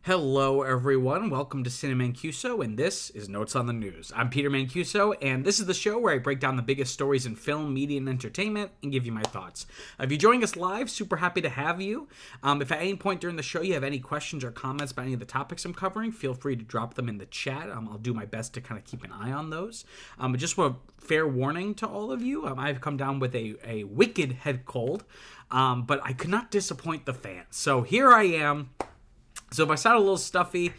Hello, everyone. Welcome to CinemaCon, and this is Notes on the News. I'm Peter Mancuso, and this is the show where I break down the biggest stories in film, media, and entertainment and give you my thoughts. If you're joining us live, super happy to have you. If at any point during the show you have any questions or comments about any of the topics I'm covering, feel free to drop them in the chat. I'll do my best to kind of keep an eye on those. Just a fair warning to all of you, I've come down with a wicked head cold, but I could not disappoint the fans. So here I am. So if I sound a little stuffy,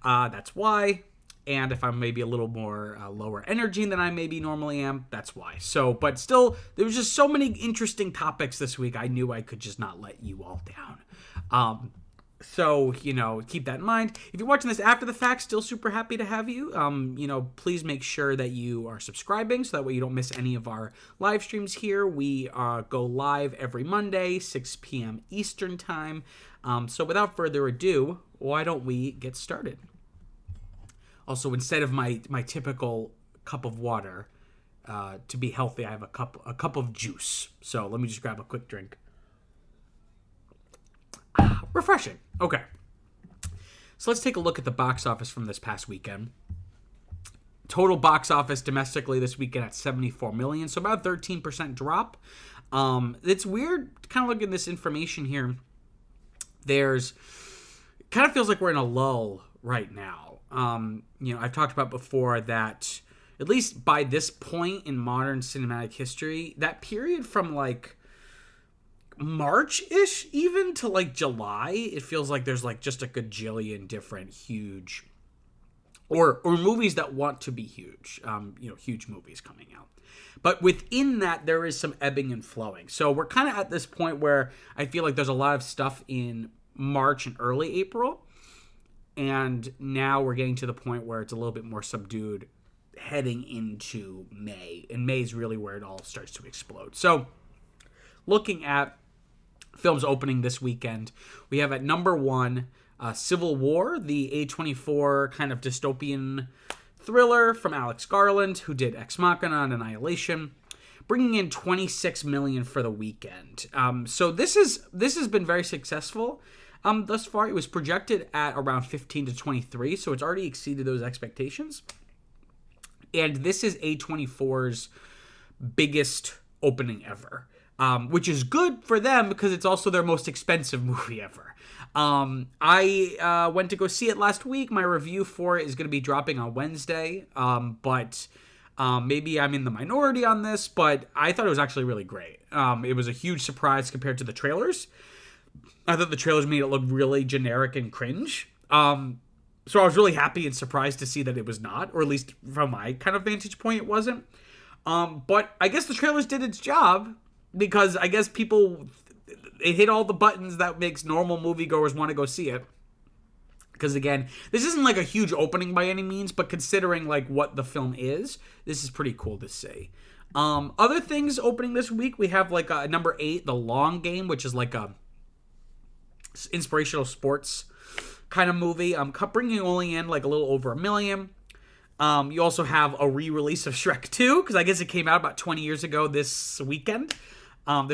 that's why. And if I'm maybe a little more lower energy than I maybe normally am, that's why. So, but still, there was just so many interesting topics this week, I knew I could just not let you all down. So, keep that in mind. If you're watching this after the fact, still super happy to have you. Please make sure that you are subscribing so that way you don't miss any of our live streams here. We go live every Monday, 6 p.m. Eastern Time. So without further ado, why don't we get started? Also, instead of my typical cup of water, to be healthy, I have a cup of juice. So let me just grab a quick drink. Refreshing. Okay. So let's take a look at the box office from this past weekend. Total box office domestically this weekend at $74 million, so about a 13% drop. It's weird kind of looking at this information here. It kind of feels like we're in a lull right now. I've talked about before that at least by this point in modern cinematic history, that period from like March-ish even to like July, it feels like there's like just a gajillion different huge or movies that want to be huge, huge movies coming out. But within that, there is some ebbing and flowing. So we're kind of at this point where I feel like there's a lot of stuff in March and early April. And now we're getting to the point where it's a little bit more subdued heading into May. And May is really where it all starts to explode. So looking at films opening this weekend, we have at number one, Civil War, the A24 kind of dystopian thriller from Alex Garland, who did Ex Machina and Annihilation, bringing in $26 million for the weekend. So this has been very successful thus far. It was projected at around 15 to 23, so it's already exceeded those expectations. And this is A24's biggest opening ever, which is good for them because it's also their most expensive movie ever. I went to go see it last week. My review for it is going to be dropping on Wednesday, but maybe I'm in the minority on this, but I thought it was actually really great. It was a huge surprise compared to the trailers. I thought the trailers made it look really generic and cringe. So I was really happy and surprised to see that it was not, or at least from my kind of vantage point, it wasn't. But I guess the trailers did its job because I guess it hit all the buttons that makes normal moviegoers want to go see it. Because again, this isn't like a huge opening by any means, but considering like what the film is, this is pretty cool to see. Other things opening this week, we have like number 8, The Long Game, which is like a inspirational sports kind of movie. Bringing only in like a little over $1 million. You also have a re-release of Shrek 2, because I guess it came out about 20 years ago this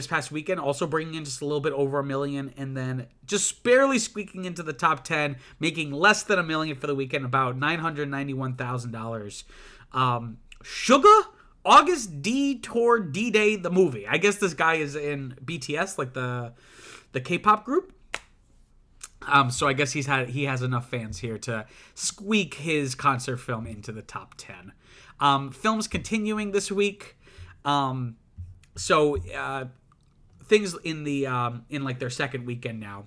past weekend, also bringing in just a little bit over $1 million, and then just barely squeaking into the top 10, making less than $1 million for the weekend, about $991,000. Suga, August D Tour D-Day, the movie. I guess this guy is in BTS, like the K-pop group. So I guess he has enough fans here to squeak his concert film into the top 10. Films continuing this week. So things in like their second weekend now.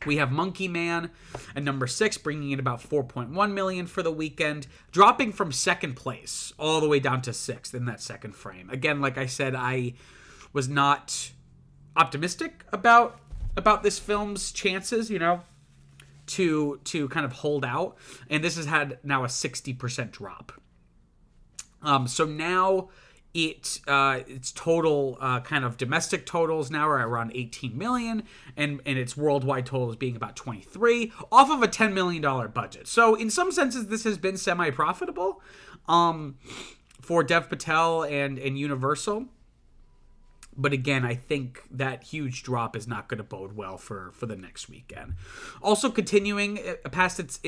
We have Monkey Man at number 6, bringing in about $4.1 million for the weekend, dropping from second place all the way down to 6th in that second frame. Again, like I said, I was not optimistic about this film's chances, to kind of hold out, and this has had now a 60% drop. So now its total kind of domestic totals now are around 18 million, and its worldwide totals being about 23 off of a $10 million budget. So in some senses, this has been semi-profitable for Dev Patel and Universal. But again, I think that huge drop is not going to bode well for the next weekend. Also continuing past its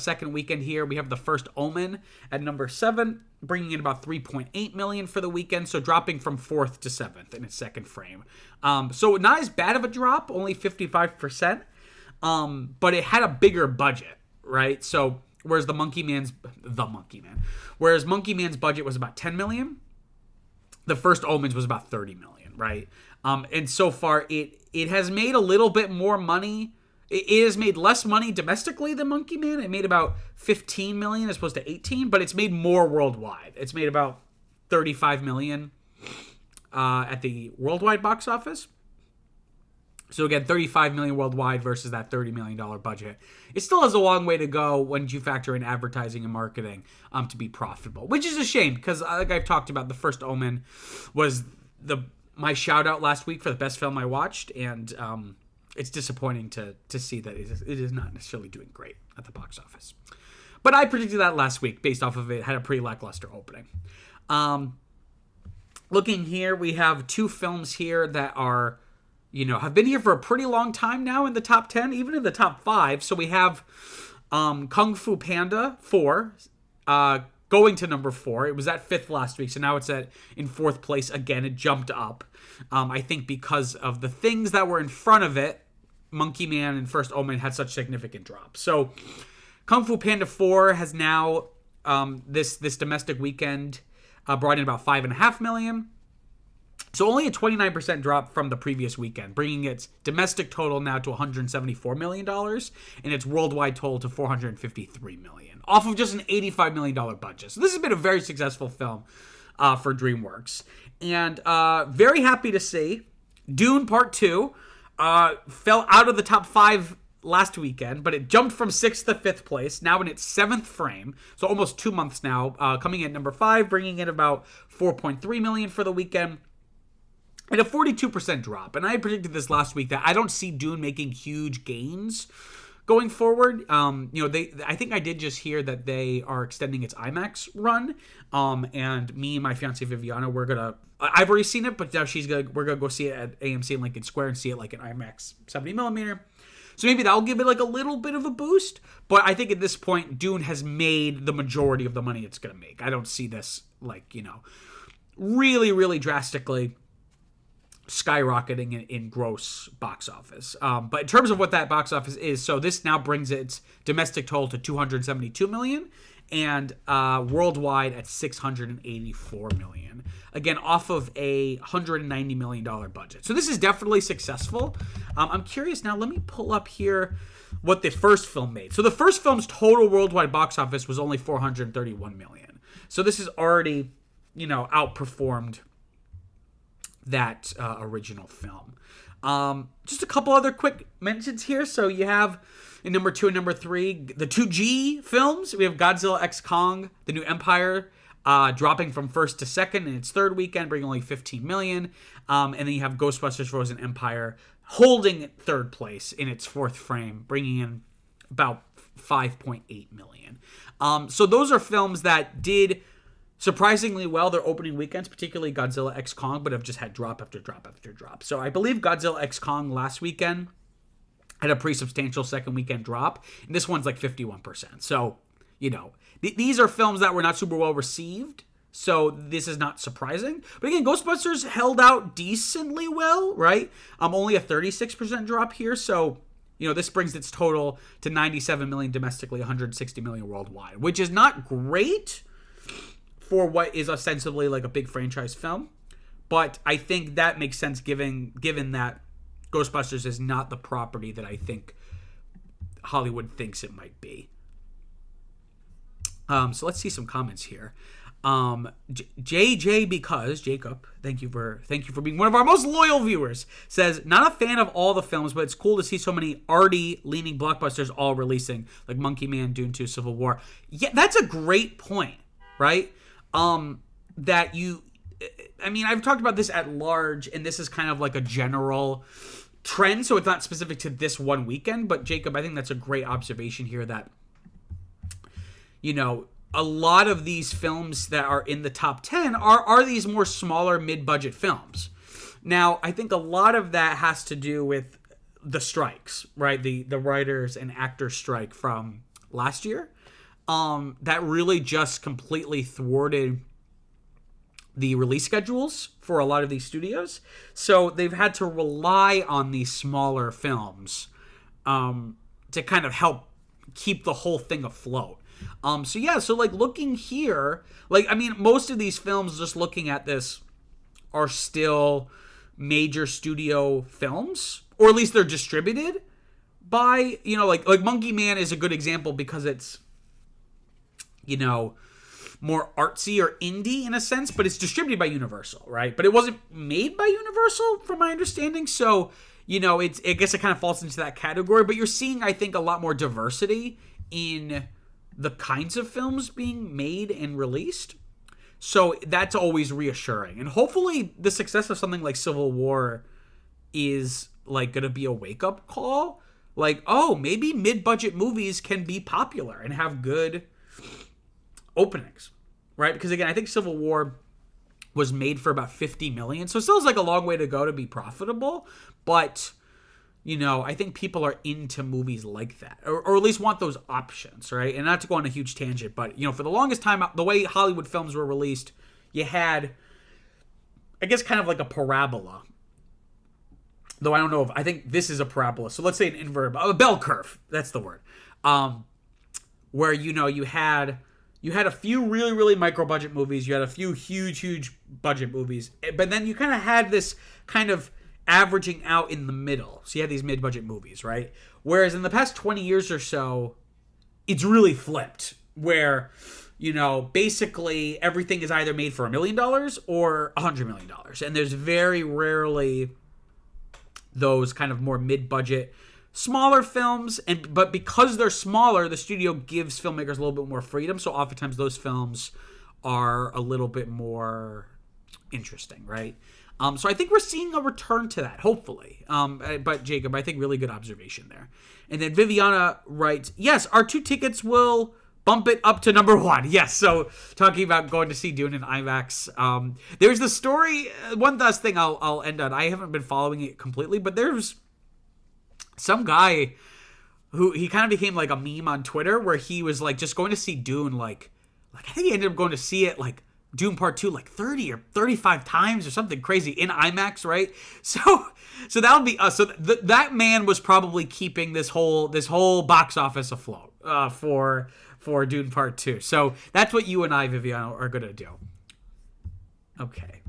second weekend here, we have The First Omen at number 7, bringing in about 3.8 million for the weekend, so dropping from 4th to 7th in its second frame. So not as bad of a drop, only 55%, but it had a bigger budget, right? So whereas Monkey Man's budget was about 10 million, The First Omens was about 30 million. Right. And so far it has made a little bit more money. It has made less money domestically than Monkey Man. It made about 15 million as opposed to 18, but it's made more worldwide. It's made about 35 million at the worldwide box office. So again, 35 million worldwide versus that $30 million budget. It still has a long way to go when you factor in advertising and marketing to be profitable, which is a shame because like I've talked about, The First Omen was my shout out last week for the best film I watched, and it's disappointing to see that it is not necessarily doing great at the box office. But I predicted that last week based off of it had a pretty lackluster opening. Looking here, we have 2 films here that are, have been here for a pretty long time now in the top 10, even in the top 5. So we have Kung Fu Panda 4, going to number 4. It was at 5th last week, so now it's in 4th place again. It jumped up. I think because of the things that were in front of it, Monkey Man and First Omen had such significant drops. So Kung Fu Panda 4 has now, this domestic weekend, brought in about 5.5 million. So only a 29% drop from the previous weekend, bringing its domestic total now to $174 million and its worldwide total to $453 million, off of just an $85 million budget. So this has been a very successful film for DreamWorks. And very happy to see Dune Part 2 fell out of the top 5 last weekend, but it jumped from 6th to 5th place, now in its 7th frame, so almost 2 months now, coming in at number 5, bringing in about 4.3 million for the weekend. And a 42% drop. And I predicted this last week that I don't see Dune making huge gains going forward. I think I did just hear that they are extending its IMAX run. And me and my fiance Viviana, I've already seen it, but now we're gonna go see it at AMC in Lincoln Square and see it like an IMAX 70mm. So maybe that'll give it like a little bit of a boost. But I think at this point, Dune has made the majority of the money it's gonna make. I don't see this really, really drastically skyrocketing in gross box office. But in terms of what that box office is, so this now brings its domestic total to 272 million and worldwide at 684 million. Again, off of a $190 million budget. So this is definitely successful. I'm curious now, let me pull up here what the first film made. So the first film's total worldwide box office was only 431 million. So this is already, outperformed that original film. Just a couple other quick mentions here. So you have in number 2 and number 3, the 2G films. We have Godzilla x Kong, The New Empire, dropping from 1st to 2nd in its 3rd weekend, bringing only 15 million. And then you have Ghostbusters Frozen Empire holding 3rd place in its 4th frame, bringing in about 5.8 million. So those are films that did surprisingly well their opening weekends, particularly Godzilla x Kong, but have just had drop after drop after drop. So I believe Godzilla x Kong last weekend had a pretty substantial second weekend drop, and this one's like 51%. So, these are films that were not super well received, so this is not surprising. But again, Ghostbusters held out decently well, right? Only a 36% drop here, so this brings its total to 97 million domestically, 160 million worldwide, which is not great for what is ostensibly like a big franchise film. But I think that makes sense given that Ghostbusters is not the property that I think Hollywood thinks it might be. So let's see some comments here. JJ because Jacob, thank you for being one of our most loyal viewers, says, not a fan of all the films, but it's cool to see so many arty leaning blockbusters all releasing, like Monkey Man, Dune 2, Civil War. Yeah, that's a great point, right? I've talked about this at large, and this is kind of like a general trend, so it's not specific to this one weekend, but Jacob, I think that's a great observation here that, a lot of these films that are in the top 10 are these more smaller mid-budget films. Now, I think a lot of that has to do with the strikes, right? The writers and actors strike from last year. That really just completely thwarted the release schedules for a lot of these studios. So they've had to rely on these smaller films to kind of help keep the whole thing afloat. So like looking here, like, I mean, most of these films, just looking at this, are still major studio films, or at least they're distributed by, like Monkey Man is a good example because it's, more artsy or indie in a sense, but it's distributed by Universal, right? But it wasn't made by Universal, from my understanding. So, I guess it kind of falls into that category. But you're seeing, I think, a lot more diversity in the kinds of films being made and released. So that's always reassuring. And hopefully the success of something like Civil War is like going to be a wake-up call. Like, oh, maybe mid-budget movies can be popular and have good openings, right? Because again, I think Civil War was made for about $50 million, so it still is like a long way to go to be profitable. But I think people are into movies like that, or at least want those options, right? And not to go on a huge tangent, but for the longest time, the way Hollywood films were released, you had, I guess, kind of like a parabola. Though I don't know if I think this is a parabola. So let's say an inverted, a bell curve. That's the word. Where you had a few really, really micro-budget movies. You had a few huge budget movies. But then you kind of had this kind of averaging out in the middle. So you had these mid-budget movies, right? Whereas in the past 20 years or so, it's really flipped. Where, basically everything is either made for $1 million or $100 million. And there's very rarely those kind of more mid-budget smaller films, but because they're smaller, the studio gives filmmakers a little bit more freedom, so oftentimes those films are a little bit more interesting, right? So I think we're seeing a return to that, hopefully. But Jacob, I think really good observation there. And then Viviana writes, yes, our 2 tickets will bump it up to number 1. Yes, so talking about going to see Dune in IMAX. There's the story, one last thing I'll end on. I haven't been following it completely, but there's some guy who he kind of became like a meme on Twitter where he was like just going to see Dune like I think he ended up going to see it like Dune Part 2 like 30 or 35 times or something crazy in IMAX, right? So that'll be us. So that man was probably keeping this whole box office afloat for Dune Part 2. So that's what you and I, Viviano, are going to do. Okay.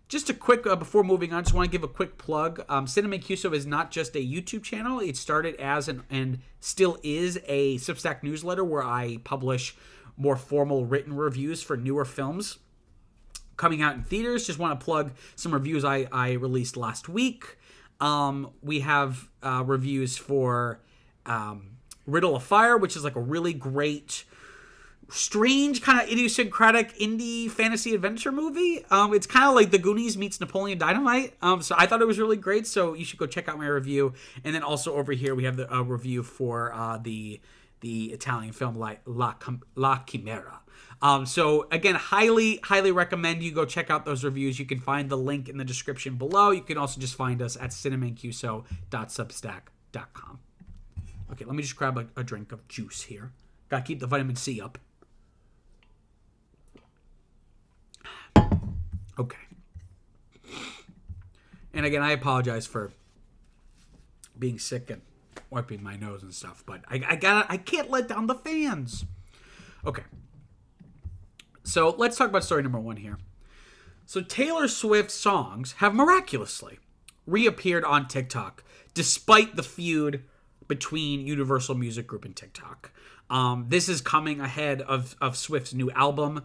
Just a quick, before moving on, just want to give a quick plug. CinemaCon is not just a YouTube channel. It started as and still is a Substack newsletter where I publish more formal written reviews for newer films coming out in theaters. Just want to plug some reviews I released last week. We have reviews for Riddle of Fire, which is like a really great, strange, kind of idiosyncratic indie fantasy adventure movie. It's kind of like The Goonies meets Napoleon Dynamite. So I thought it was really great. So you should go check out my review. And then also over here we have the review for the Italian film La Chimera. So again, highly recommend you go check out those reviews. You can find the link in the description below. You can also just find us at cinemacuso.substack.com. Okay, let me just grab a drink of juice here. Gotta keep the vitamin C up. Okay. And again, I apologize for being sick and wiping my nose and stuff, but I can't let down the fans. Okay. So let's talk about story number 1 here. So Taylor Swift's songs have miraculously reappeared on TikTok, despite the feud between Universal Music Group and TikTok. This is coming ahead of Swift's new album,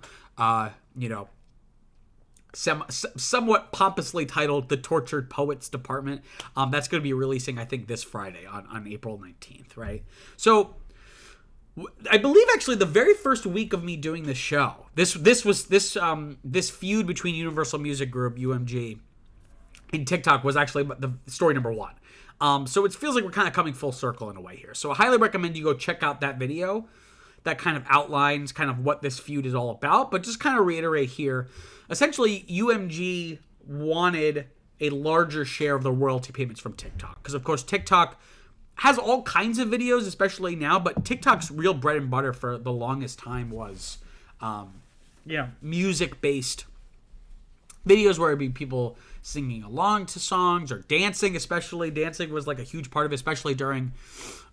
somewhat pompously titled The Tortured Poets Department. That's going to be releasing, I think, this Friday on April 19th, right? So I believe actually the very first week of me doing this show, this feud between Universal Music Group, UMG, and TikTok was actually the story number 1. So it feels like we're kind of coming full circle in a way here. So I highly recommend you go check out that video that kind of outlines kind of what this feud is all about. But just kind of reiterate here, essentially UMG wanted a larger share of the royalty payments from TikTok. Because, of course, TikTok has all kinds of videos, especially now, but TikTok's real bread and butter for the longest time was, music-based videos where it'd be people singing along to songs or dancing, especially. Dancing was, like, a huge part of it, especially during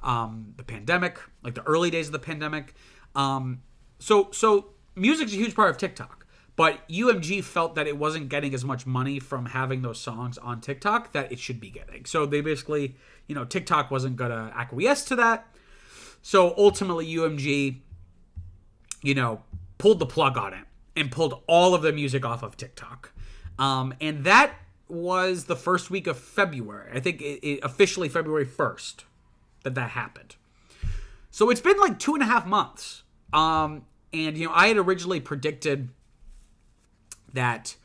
the pandemic, like the early days of the pandemic. So music's a huge part of TikTok. But UMG felt that it wasn't getting as much money from having those songs on TikTok that it should be getting. So they basically, TikTok wasn't going to acquiesce to that. So ultimately UMG, pulled the plug on it and pulled all of the music off of TikTok. And that was the first week of February. I think it officially February 1st that happened. So it's been like 2.5 months. And, I had originally predicted that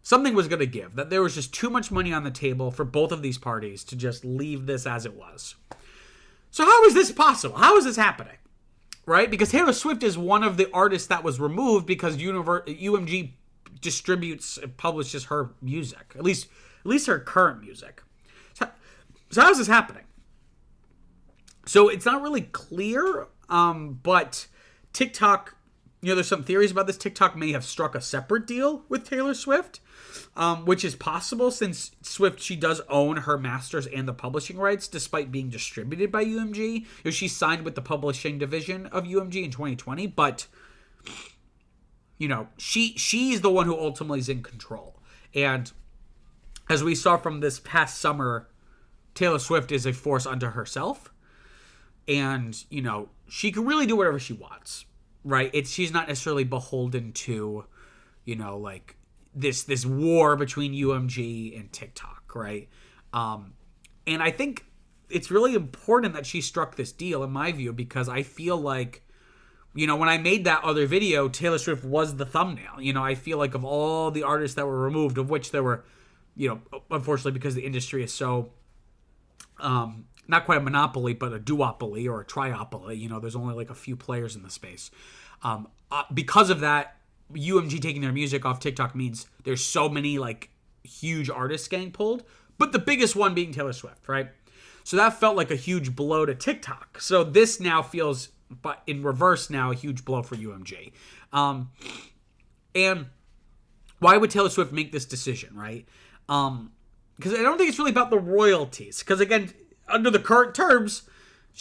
something was going to give, that there was just too much money on the table for both of these parties to just leave this as it was. So how is this possible? How is this happening? Right? Because Taylor Swift is one of the artists that was removed because UMG distributes and publishes her music, at least her current music. So how is this happening? So it's not really clear, but TikTok, there's some theories about this. TikTok may have struck a separate deal with Taylor Swift, which is possible since Swift, she does own her masters and the publishing rights despite being distributed by UMG. She signed with the publishing division of UMG in 2020, but, she's the one who ultimately is in control. And as we saw from this past summer, Taylor Swift is a force unto herself. And, she can really do whatever she wants. Right, she's not necessarily beholden to, like this war between UMG and TikTok, right? And I think it's really important that she struck this deal, in my view, because I feel like, when I made that other video, Taylor Swift was the thumbnail. I feel like of all the artists that were removed, of which there were, unfortunately, because the industry is so, not quite a monopoly, but a duopoly or a triopoly. There's only like a few players in the space. Because of that, UMG taking their music off TikTok means there's so many like huge artists getting pulled, but the biggest one being Taylor Swift, right? So that felt like a huge blow to TikTok. So this now feels, but in reverse now, a huge blow for UMG. And why would Taylor Swift make this decision, right? Because I don't think it's really about the royalties. Because again, under the current terms,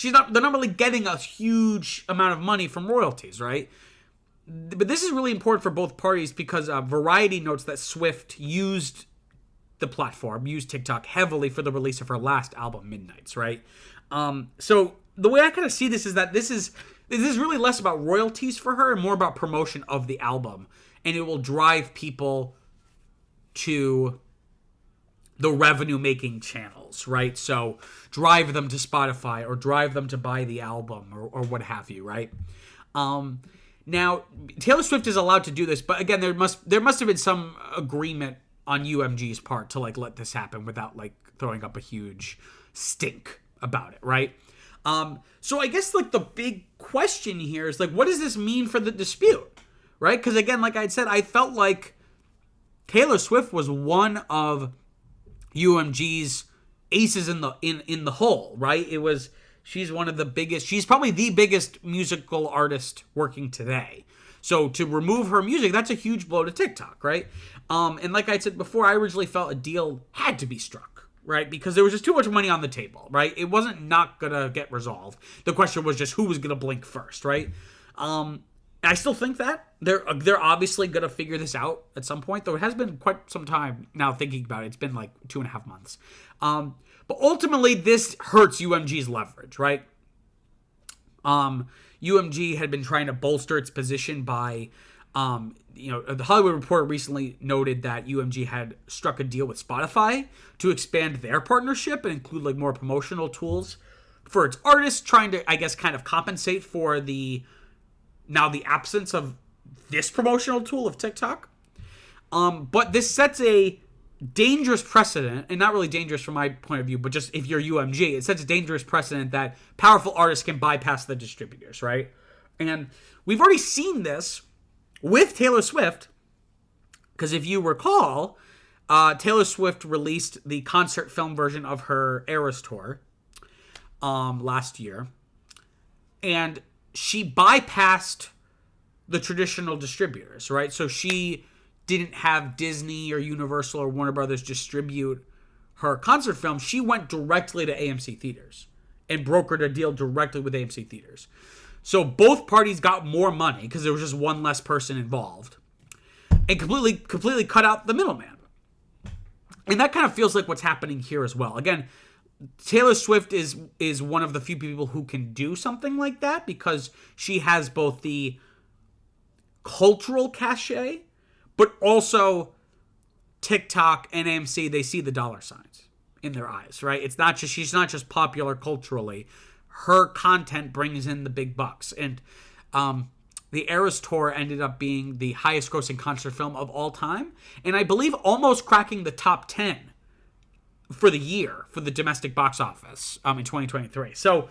they're not really getting a huge amount of money from royalties, right? But this is really important for both parties because Variety notes that Swift used TikTok heavily for the release of her last album, Midnights, right? So the way I kind of see this is that this is really less about royalties for her and more about promotion of the album. And it will drive people to the revenue-making channels, right? So drive them to Spotify or drive them to buy the album or what have you, right? Now, Taylor Swift is allowed to do this, but again, there must have been some agreement on UMG's part to like let this happen without like throwing up a huge stink about it, right? So I guess like the big question here is like, what does this mean for the dispute, right? Because again, like I said, I felt like Taylor Swift was one of UMG's aces in the hole, right? She's one of the biggest, she's probably the biggest musical artist working today. So to remove her music, that's a huge blow to TikTok, right? And like I said before, I originally felt a deal had to be struck, right? Because there was just too much money on the table, right? It wasn't not gonna get resolved. The question was just who was gonna blink first, right? I still think that they're obviously going to figure this out at some point, though it has been quite some time now thinking about it. It's been like 2.5 months. But ultimately, this hurts UMG's leverage, right? UMG had been trying to bolster its position by, the Hollywood Reporter recently noted that UMG had struck a deal with Spotify to expand their partnership and include like more promotional tools for its artists, trying to, I guess, kind of compensate for the absence of this promotional tool of TikTok. But this sets a dangerous precedent, and not really dangerous from my point of view, but just if you're UMG, it sets a dangerous precedent that powerful artists can bypass the distributors, right? And we've already seen this with Taylor Swift, because if you recall, Taylor Swift released the concert film version of her Eras Tour last year. And she bypassed the traditional distributors, right? So she didn't have Disney or Universal or Warner Brothers distribute her concert film. She went directly to AMC theaters and brokered a deal directly with AMC theaters. So both parties got more money because there was just one less person involved, and completely cut out the middleman. And that kind of feels like what's happening here as well. Again, Taylor Swift is one of the few people who can do something like that because she has both the cultural cachet, but also TikTok and AMC, they see the dollar signs in their eyes, right? It's not just, she's not just popular culturally. Her content brings in the big bucks. And the Eras Tour ended up being the highest grossing concert film of all time. And I believe almost cracking the top 10 for the year for the domestic box office in 2023. So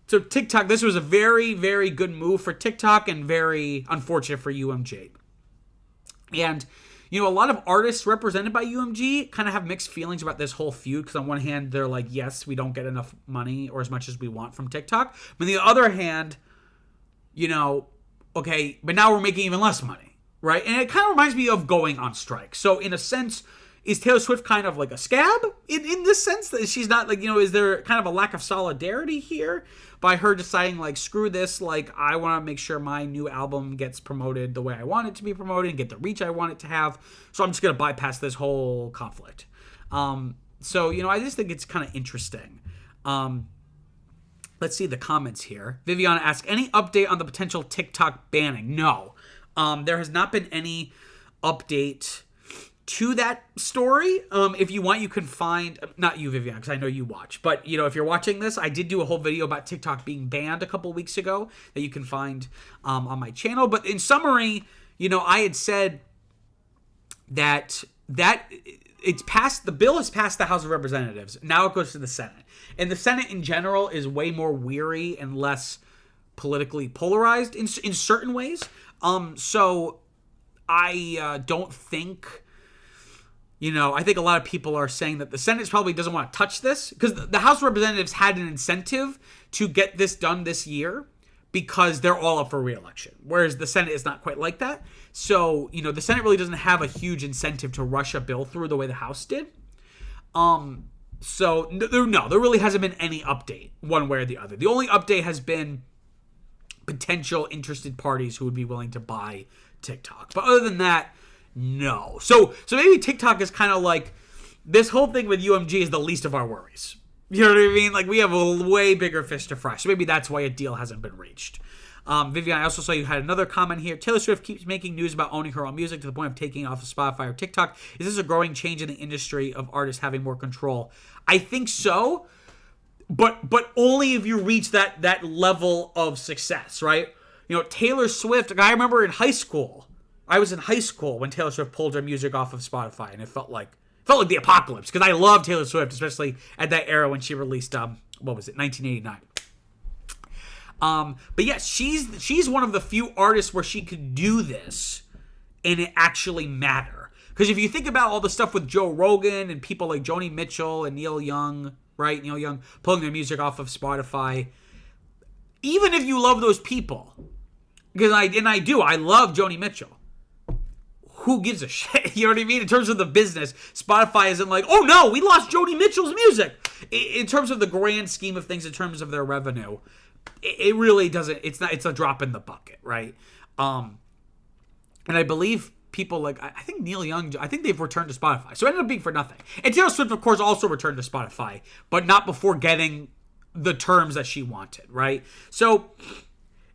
TikTok, this was a very, very good move for TikTok and very unfortunate for UMG. And, you know, a lot of artists represented by UMG kind of have mixed feelings about this whole feud because on one hand, they're like, yes, we don't get enough money or as much as we want from TikTok. But on the other hand, you know, okay, but now we're making even less money, right? And it kind of reminds me of going on strike. So in a sense, is Taylor Swift kind of like a scab in this sense that she's not like, you know, is there kind of a lack of solidarity here by her deciding like, screw this, like I want to make sure my new album gets promoted the way I want it to be promoted and get the reach I want it to have. So I'm just going to bypass this whole conflict. So, you know, I just think it's kind of interesting. Let's see the comments here. Viviana asks, any update on the potential TikTok banning? No. There has not been any update to that story. If you want, you can find, not you, Vivian, because I know you watch, but you know, if you're watching this, I did do a whole video about TikTok being banned a couple weeks ago that you can find on my channel. But in summary, you know, I had said that it's passed, the bill has passed the House of Representatives. Now it goes to the Senate. And the Senate in general is way more weary and less politically polarized in certain ways. So I don't think, you know, I think a lot of people are saying that the Senate probably doesn't want to touch this because the House of Representatives had an incentive to get this done this year because they're all up for re-election, whereas the Senate is not quite like that. So, you know, the Senate really doesn't have a huge incentive to rush a bill through the way the House did. So, no, there really hasn't been any update one way or the other. The only update has been potential interested parties who would be willing to buy TikTok. But other than that, no. So maybe TikTok is kind of like, this whole thing with UMG is the least of our worries. You know what I mean? Like, we have a way bigger fish to fry. So maybe that's why a deal hasn't been reached. Vivian, I also saw you had another comment here. Taylor Swift keeps making news about owning her own music to the point of taking it off of Spotify or TikTok. Is this a growing change in the industry of artists having more control? I think so, but only if you reach that level of success, right? You know, Taylor Swift, I remember in high school, I was in high school when Taylor Swift pulled her music off of Spotify, and it felt like the apocalypse because I love Taylor Swift, especially at that era when she released 1989. But yes, she's one of the few artists where she could do this and it actually matter. Because if you think about all the stuff with Joe Rogan and people like Joni Mitchell and Neil Young, right? Neil Young pulling their music off of Spotify. Even if you love those people, because I love Joni Mitchell. Who gives a shit? You know what I mean? In terms of the business, Spotify isn't like, oh no, we lost Joni Mitchell's music. In terms of the grand scheme of things, in terms of their revenue, it really doesn't, it's a drop in the bucket, right? And I believe people like, I think Neil Young, I think they've returned to Spotify. So it ended up being for nothing. And Taylor Swift, of course, also returned to Spotify, but not before getting the terms that she wanted, right? So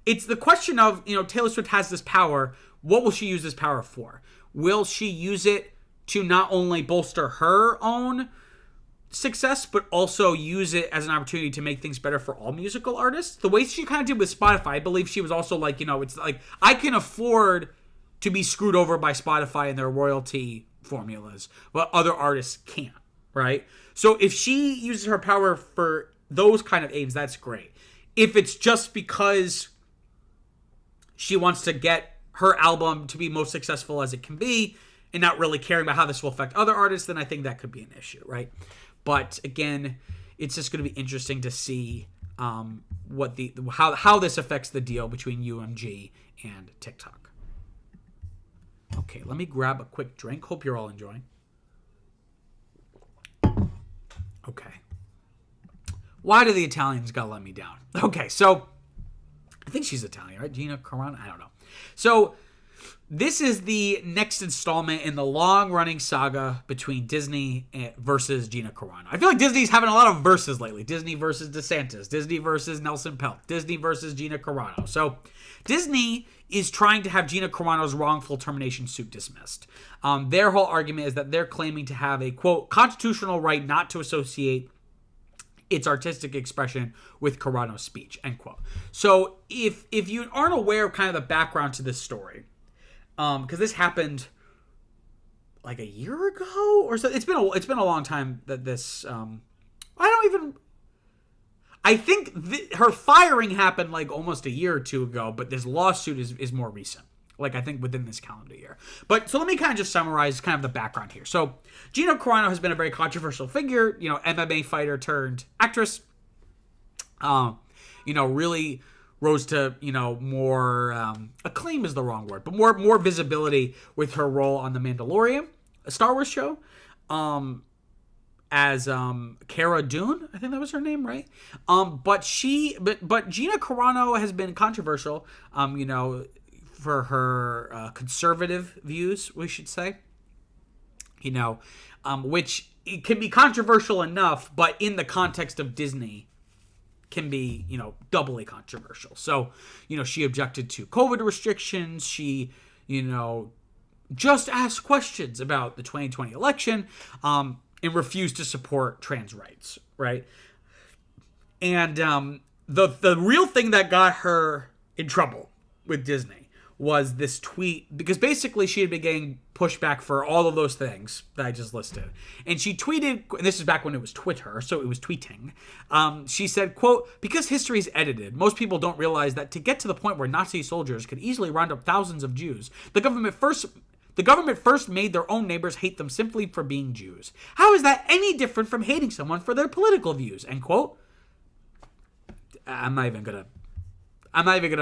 it's the question of, you know, Taylor Swift has this power. What will she use this power for? Will she use it to not only bolster her own success, but also use it as an opportunity to make things better for all musical artists? The way she kind of did with Spotify, I believe she was also like, you know, it's like, I can afford to be screwed over by Spotify and their royalty formulas, but other artists can't, right? So if she uses her power for those kind of aims, that's great. If it's just because she wants to get her album to be most successful as it can be, and not really caring about how this will affect other artists, then I think that could be an issue, right? But again, it's just going to be interesting to see how this affects the deal between UMG and TikTok. Okay, let me grab a quick drink. Hope you're all enjoying. Okay. Why do the Italians gotta let me down? Okay, so I think she's Italian, right? Gina Carano? I don't know. So this is the next installment in the long-running saga between Disney versus Gina Carano. I feel like Disney's having a lot of verses lately. Disney versus DeSantis. Disney versus Nelson Peltz. Disney versus Gina Carano. So Disney is trying to have Gina Carano's wrongful termination suit dismissed. Their whole argument is that they're claiming to have a, quote, constitutional right not to associate its artistic expression with Carano's speech, end quote. So if you aren't aware of kind of the background to this story, because this happened like a year ago or so, it's been a long time that this I think her firing happened like almost a year or two ago, but this lawsuit is more recent. Like, I think within this calendar year. But so let me kind of just summarize kind of the background here. So Gina Carano has been a very controversial figure, MMA fighter turned actress. Really rose to, more acclaim is the wrong word, but more visibility with her role on The Mandalorian, a Star Wars show. As Cara Dune, I think that was her name, right? But Gina Carano has been controversial, for her conservative views, we should say. Which it can be controversial enough, but in the context of Disney can be, doubly controversial. So, she objected to COVID restrictions. She, just asked questions about the 2020 election, and refused to support trans rights, right? And the real thing that got her in trouble with Disney was this tweet, because basically she had been getting pushback for all of those things that I just listed. And she tweeted, and this is back when it was Twitter, so it was tweeting. She said, quote, because history is edited, most people don't realize that to get to the point where Nazi soldiers could easily round up thousands of Jews, the government first made their own neighbors hate them simply for being Jews. How is that any different from hating someone for their political views? End quote. I'm not even gonna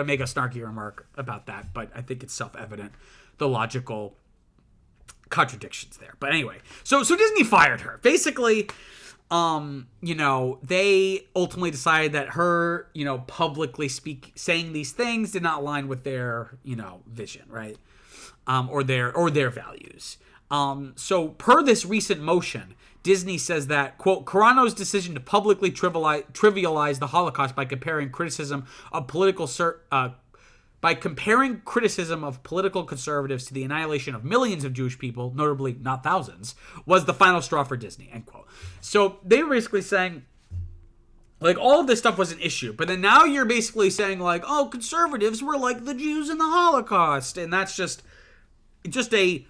make a snarky remark about that, but I think it's self-evident the logical contradictions there. But anyway, so Disney fired her. Basically, they ultimately decided that her, publicly saying these things did not align with their, vision, right? Or their values. So per this recent motion, Disney says that, quote, Carano's decision to publicly trivialize the Holocaust by comparing criticism of political conservatives to the annihilation of millions of Jewish people, notably not thousands, was the final straw for Disney, end quote. So they were basically saying, like, all of this stuff was an issue, but then now you're basically saying, like, oh, conservatives were like the Jews in the Holocaust, and that's just a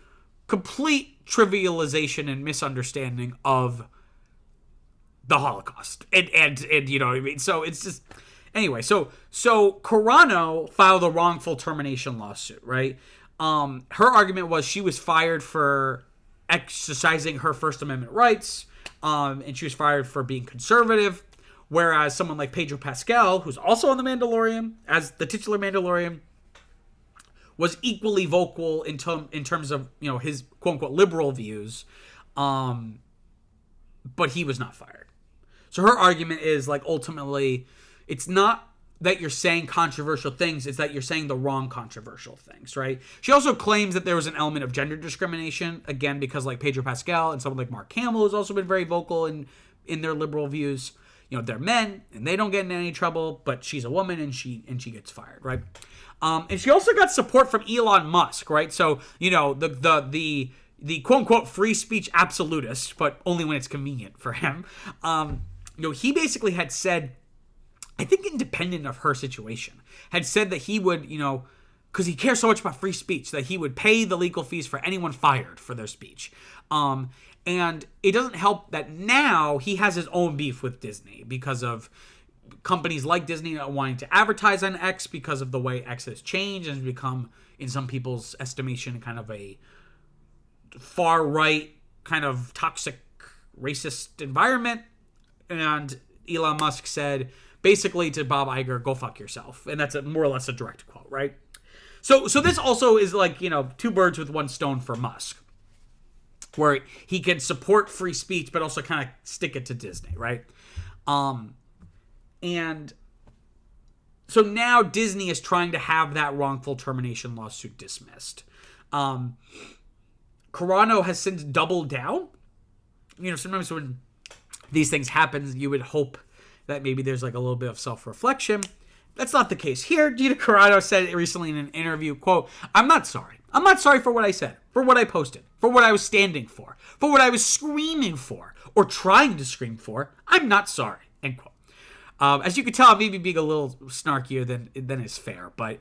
complete trivialization and misunderstanding of the Holocaust, and you know what I mean. So it's just, anyway. So Carano filed a wrongful termination lawsuit, right? Her argument was she was fired for exercising her First Amendment rights, and she was fired for being conservative. Whereas someone like Pedro Pascal, who's also on The Mandalorian as the titular Mandalorian, was equally vocal in terms of, you know, his quote-unquote liberal views, but he was not fired. So her argument is, like, ultimately, it's not that you're saying controversial things, it's that you're saying the wrong controversial things, right? She also claims that there was an element of gender discrimination, again, because, like, Pedro Pascal and someone like Mark Hamill has also been very vocal in their liberal views. You know, they're men, and they don't get in any trouble, but she's a woman, and she gets fired, right? And she also got support from Elon Musk, right? So, you know, the quote-unquote free speech absolutist, but only when it's convenient for him. You know, he basically had said, I think independent of her situation, had said that he would, you know, because he cares so much about free speech, that he would pay the legal fees for anyone fired for their speech. And it doesn't help that now he has his own beef with Disney because of companies like Disney not wanting to advertise on X because of the way X has changed and has become, in some people's estimation, kind of a far right kind of toxic racist environment. And Elon Musk said basically to Bob Iger, go fuck yourself. And that's more or less a direct quote, right? So this also is like, two birds with one stone for Musk, where he can support free speech, but also kind of stick it to Disney, right? And so now Disney is trying to have that wrongful termination lawsuit dismissed. Carano has since doubled down. Sometimes when these things happen, you would hope that maybe there's like a little bit of self-reflection. That's not the case here. Gina Carano said recently in an interview, quote, I'm not sorry. I'm not sorry for what I said, for what I posted, for what I was standing for what I was screaming for, or trying to scream for. I'm not sorry, end quote. As you can tell, I'm maybe being a little snarkier than is fair, but,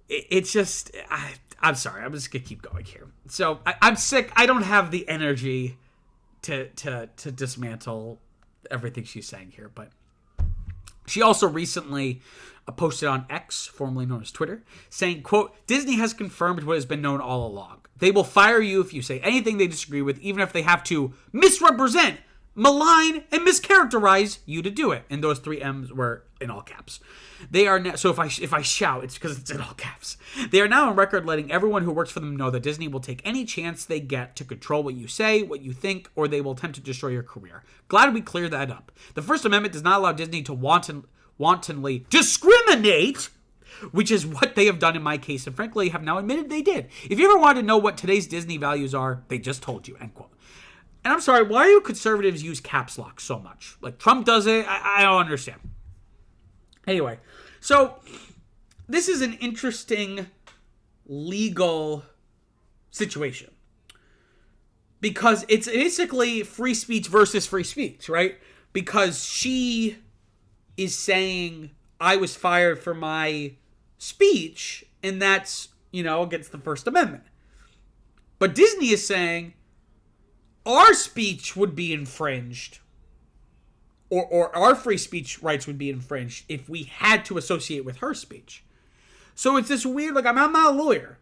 it's just, I'm sorry. I'm just going to keep going here. So I'm sick. I don't have the energy to dismantle everything she's saying here, but she also recently posted on X, formerly known as Twitter, saying, quote, Disney has confirmed what has been known all along. They will fire you if you say anything they disagree with, even if they have to misrepresent, malign, and mischaracterize you to do it. And those 3 M's were in all caps. They are now, so if I shout, it's because it's in all caps. They are now on record letting everyone who works for them know that Disney will take any chance they get to control what you say, what you think, or they will attempt to destroy your career. Glad we cleared that up. The First Amendment does not allow Disney to wantonly discriminate, which is what they have done in my case, and frankly have now admitted they did. If you ever wanted to know what today's Disney values are, they just told you, end quote. And I'm sorry, why do conservatives use caps lock so much? Like Trump does it? I don't understand. Anyway, so this is an interesting legal situation because it's basically free speech versus free speech, right? Because she is saying I was fired for my speech, and that's, against the First Amendment. But Disney is saying our speech would be infringed, or our free speech rights would be infringed if we had to associate with her speech. So it's this weird, I'm not a lawyer,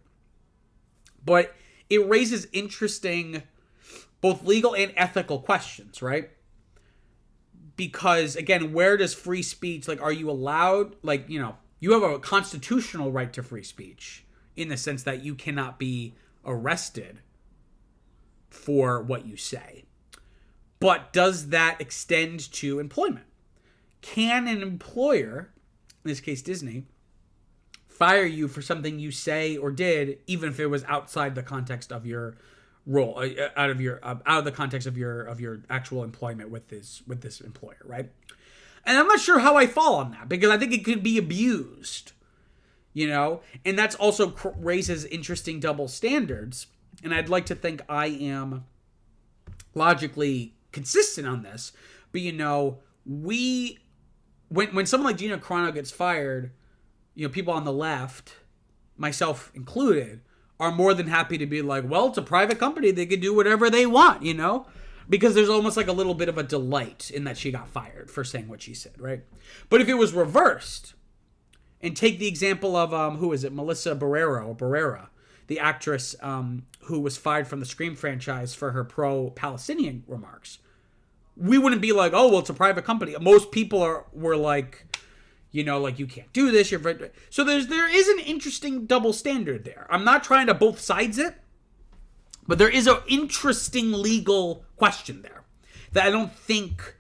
but it raises interesting both legal and ethical questions, right? Because, again, where does free speech, are you allowed, you have a constitutional right to free speech in the sense that you cannot be arrested for what you say. But does that extend to employment? Can an employer, in this case Disney, fire you for something you say or did, even if it was outside the context of your role, out of the context of your actual employment with this employer, right? And I'm not sure how I fall on that, because I think it could be abused, and that's also raises interesting double standards. And I'd like to think I am logically consistent on this, but when someone like Gina Carano gets fired, people on the left, myself included, are more than happy to be like, well, it's a private company, they can do whatever they want, because there's almost like a little bit of a delight in that she got fired for saying what she said, right? But if it was reversed, and take the example of Melissa Barrera, the actress who was fired from the Scream franchise for her pro-Palestinian remarks, we wouldn't be like, oh, well, it's a private company. Most people were like, you can't do this. So there is an interesting double standard there. I'm not trying to both sides it, but there is an interesting legal question there that I don't think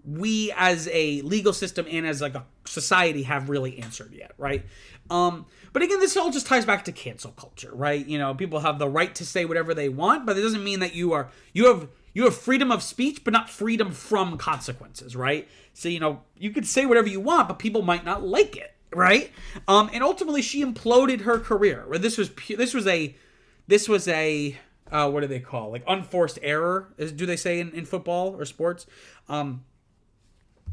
we as a legal system and as a society have really answered yet, right? But again, this all just ties back to cancel culture, right? People have the right to say whatever they want, but it doesn't mean that you have freedom of speech, but not freedom from consequences, right? So, you could say whatever you want, but people might not like it, right? And ultimately, she imploded her career. This was a what do they call, unforced error? Do they say in football or sports?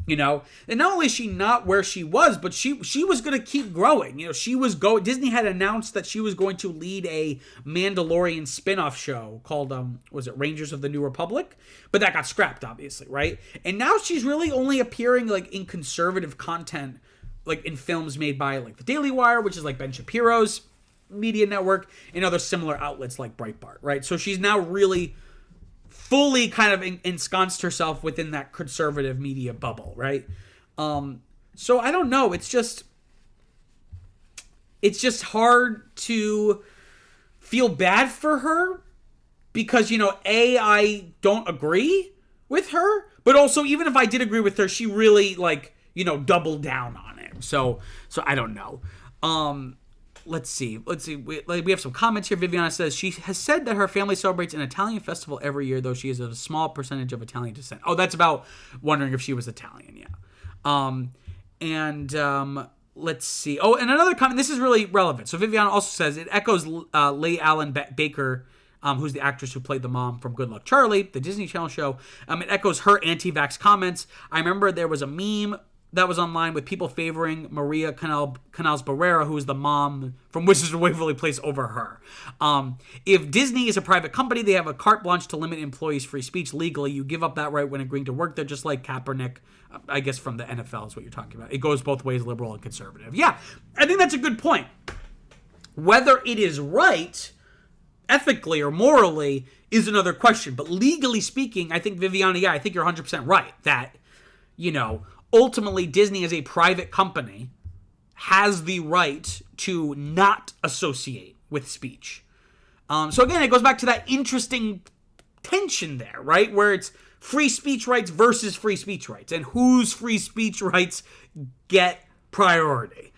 And not only is she not where she was, but she was going to keep growing. Disney had announced that she was going to lead a Mandalorian spin-off show called, was it Rangers of the New Republic? But that got scrapped, obviously, right? And now she's really only appearing, in conservative content, in films made by, the Daily Wire, which is, Ben Shapiro's media network and other similar outlets like Breitbart, right? So she's now really fully kind of ensconced herself within that conservative media bubble, right? So I don't know. It's just hard to feel bad for her because, I don't agree with her, but also even if I did agree with her, she really doubled down on it. So I don't know. Let's see. We have some comments here. Viviana says she has said that her family celebrates an Italian festival every year, though she is of a small percentage of Italian descent. Oh, that's about wondering if she was Italian. Yeah. Let's see. Oh, and another comment. This is really relevant. So Viviana also says it echoes Leigh Allen Baker, who's the actress who played the mom from Good Luck Charlie, the Disney Channel show. It echoes her anti-vax comments. I remember there was a meme that was online with people favoring Maria Canals Barrera, who is the mom from Wizards of Waverly Place, over her. If Disney is a private company, they have a carte blanche to limit employees' free speech legally. You give up that right when agreeing to work there, just like Kaepernick, I guess from the NFL is what you're talking about. It goes both ways, liberal and conservative. Yeah, I think that's a good point. Whether it is right, ethically or morally, is another question. But legally speaking, I think, Viviana, I think you're 100% right that, ultimately, Disney as a private company has the right to not associate with speech. So again, it goes back to that interesting tension there, right? Where it's free speech rights versus free speech rights, and whose free speech rights get priority.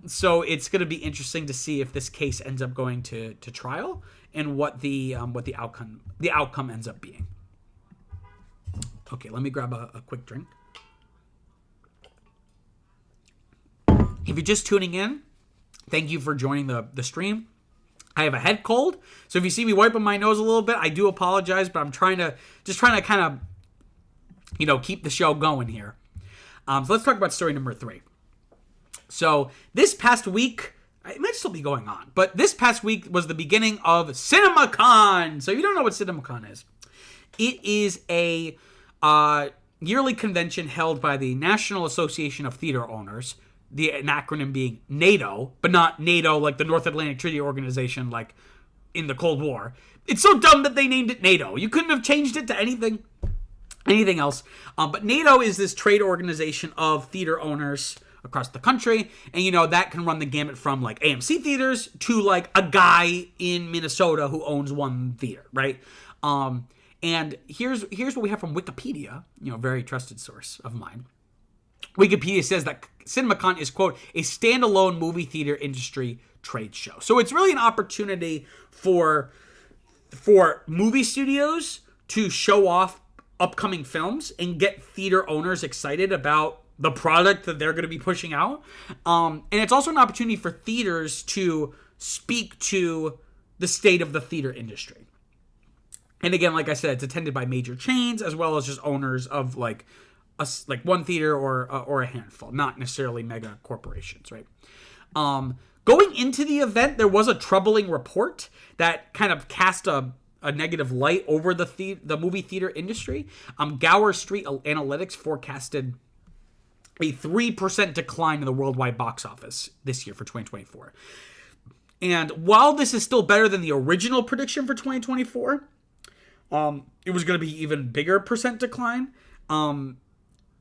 So it's going to be interesting to see if this case ends up going to trial and what the outcome ends up being. Okay, let me grab a quick drink. If you're just tuning in, thank you for joining the stream. I have a head cold, so if you see me wiping my nose a little bit, I do apologize, but I'm trying to kind of, keep the show going here. So let's talk about story number 3. So this past week, it might still be going on, but this past week was the beginning of CinemaCon. So if you don't know what CinemaCon is, it is a yearly convention held by the National Association of Theater Owners, the acronym being NATO, but not NATO like the North Atlantic Treaty Organization like in the Cold War. It's so dumb that they named it NATO. You couldn't have changed it to anything else. But NATO is this trade organization of theater owners across the country, and that can run the gamut from like AMC theaters to like a guy in Minnesota who owns one theater, right? And here's what we have from Wikipedia, very trusted source of mine. Wikipedia says that CinemaCon is, quote, a standalone movie theater industry trade show. So it's really an opportunity for movie studios to show off upcoming films and get theater owners excited about the product that they're going to be pushing out. And it's also an opportunity for theaters to speak to the state of the theater industry. And again, like I said, it's attended by major chains as well as just owners of like one theater or a handful, not necessarily mega corporations, right? Going into the event, there was a troubling report that kind of cast a negative light over the movie theater industry. Gower Street Analytics forecasted a 3% decline in the worldwide box office this year for 2024. And while this is still better than the original prediction for 2024, it was going to be even bigger percent decline.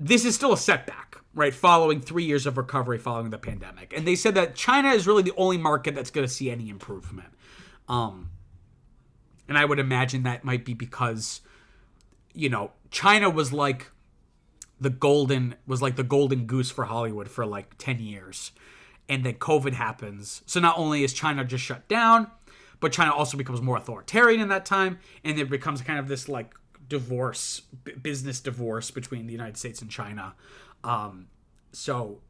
This is still a setback, right, following 3 years of recovery following the pandemic. And they said that China is really the only market that's going to see any improvement. And I would imagine that might be because, China was like the golden goose for Hollywood for like 10 years. And then COVID happens. So not only is China just shut down, but China also becomes more authoritarian in that time. And it becomes kind of this like business divorce between the United States and China. So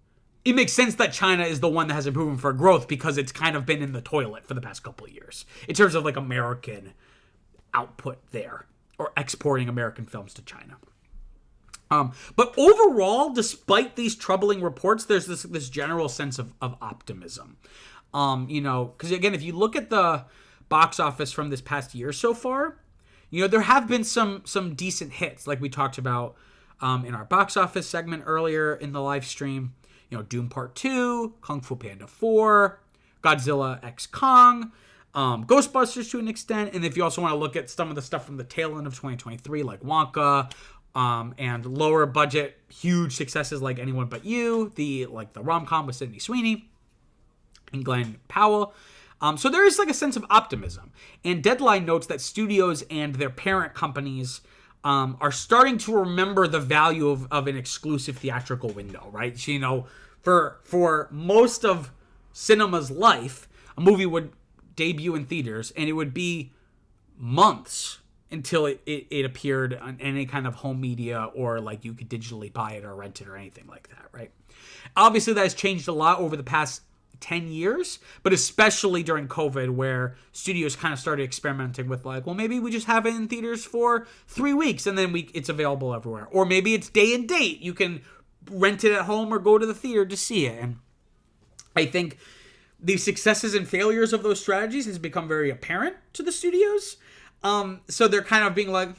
it makes sense that China is the one that has improvement for growth because it's kind of been in the toilet for the past couple of years in terms of like American output there or exporting American films to China. But overall, despite these troubling reports, there's this general sense of optimism. Because again, if you look at the box office from this past year so far, there have been some decent hits, like we talked about in our box office segment earlier in the live stream. Doom Part 2, Kung Fu Panda 4, Godzilla x Kong, Ghostbusters to an extent, and if you also want to look at some of the stuff from the tail end of 2023, like Wonka, and lower budget, huge successes like Anyone But You, the rom-com with Sydney Sweeney and Glenn Powell. So there is like a sense of optimism. And Deadline notes that studios and their parent companies are starting to remember the value of an exclusive theatrical window, right? So, you know, for most of cinema's life, a movie would debut in theaters and it would be months until it appeared on any kind of home media, or like you could digitally buy it or rent it or anything like that, right? Obviously that has changed a lot over the past 10 years, but especially during COVID, where studios kind of started experimenting with like, well, maybe we just have it in theaters for 3 weeks and then it's available everywhere. Or maybe it's day and date. You can rent it at home or go to the theater to see it. And I think the successes and failures of those strategies has become very apparent to the studios. So they're kind of being like,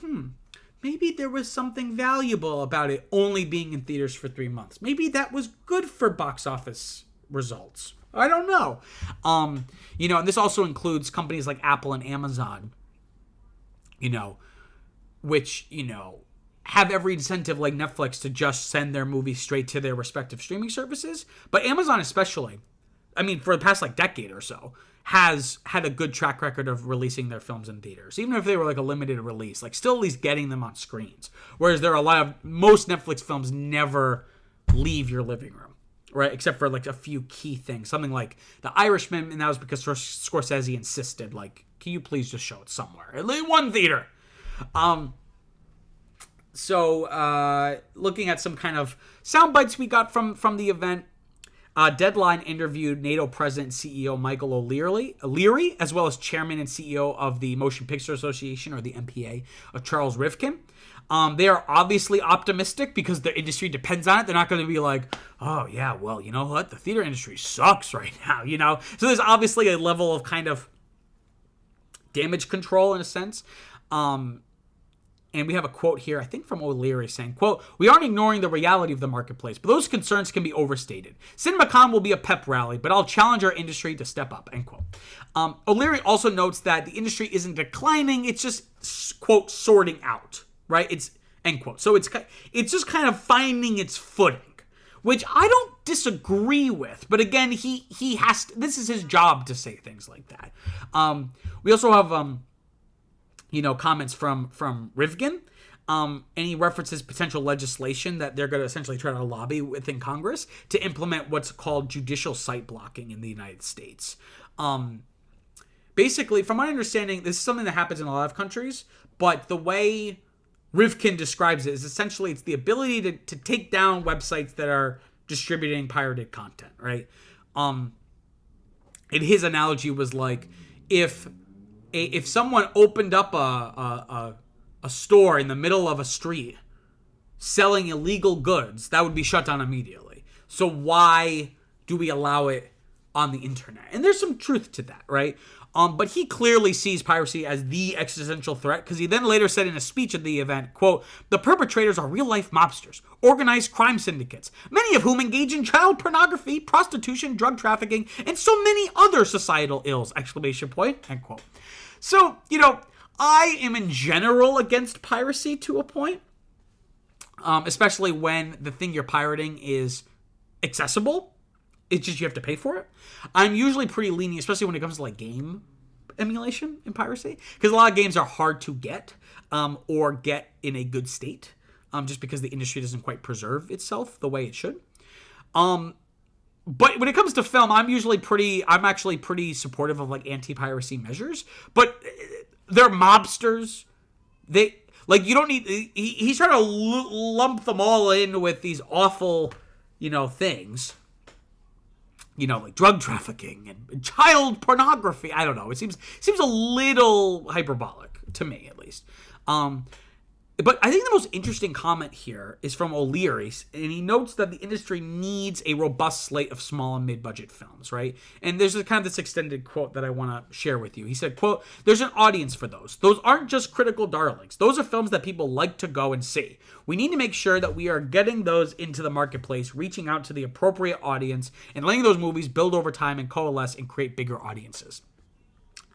maybe there was something valuable about it only being in theaters for 3 months. Maybe that was good for box office results. I don't know. You know, and this also includes companies like Apple and Amazon, you know, which, you know, have every incentive like Netflix to just send their movies straight to their respective streaming services. But Amazon especially, I mean, for the past like decade or so, has had a good track record of releasing their films in theaters. Even if they were like a limited release, like still at least getting them on screens. Whereas there are most Netflix films never leave your living room. Right, except for like a few key things, something like The Irishman, and that was because Scorsese insisted, like, can you please just show it somewhere, at least one theater. So looking at some kind of sound bites we got from the event, Deadline interviewed NATO President and CEO Michael O'Leary, as well as Chairman and CEO of the Motion Picture Association, or the MPA, Charles Rivkin. They are obviously optimistic because the industry depends on it. They're not going to be like, oh, yeah, well, you know what? The theater industry sucks right now, you know? So there's obviously a level of kind of damage control in a sense. And we have a quote here, I think from O'Leary, saying, quote, "We aren't ignoring the reality of the marketplace, but those concerns can be overstated. CinemaCon will be a pep rally, but I'll challenge our industry to step up," end quote. O'Leary also notes that the industry isn't declining. It's just, quote, sorting out. Right? It's end quote. So it's just kind of finding its footing, which I don't disagree with. But again, he has to, this is his job to say things like that. We also have you know, comments from Rivkin, and he references potential legislation that they're going to essentially try to lobby within Congress to implement what's called judicial site blocking in the United States. Basically, from my understanding, this is something that happens in a lot of countries, but the way Rivkin describes it is essentially it's the ability to take down websites that are distributing pirated content, right? And his analogy was like, if someone opened up a store in the middle of a street selling illegal goods, that would be shut down immediately. So why do we allow it on the internet? And there's some truth to that, right? But he clearly sees piracy as the existential threat, because he then later said in a speech at the event, quote, "The perpetrators are real-life mobsters, organized crime syndicates, many of whom engage in child pornography, prostitution, drug trafficking, and so many other societal ills," exclamation point, end quote. So, you know, I am in general against piracy to a point, especially when the thing you're pirating is accessible. It's just you have to pay for it. I'm usually pretty lenient, especially when it comes to like game emulation and piracy, because a lot of games are hard to get or get in a good state, just because the industry doesn't quite preserve itself the way it should. But when it comes to film, I'm actually pretty supportive of like anti-piracy measures. But they're mobsters. They like you don't need. He's trying to lump them all in with these awful, you know, things. You know, like drug trafficking and child pornography. I don't know. It seems a little hyperbolic to me, at least. But I think the most interesting comment here is from O'Leary, and he notes that the industry needs a robust slate of small and mid-budget films, right? And there's kind of this extended quote that I want to share with you. He said, quote, "There's an audience for those. Those aren't just critical darlings. Those are films that people like to go and see. We need to make sure that we are getting those into the marketplace, reaching out to the appropriate audience, and letting those movies build over time and coalesce and create bigger audiences.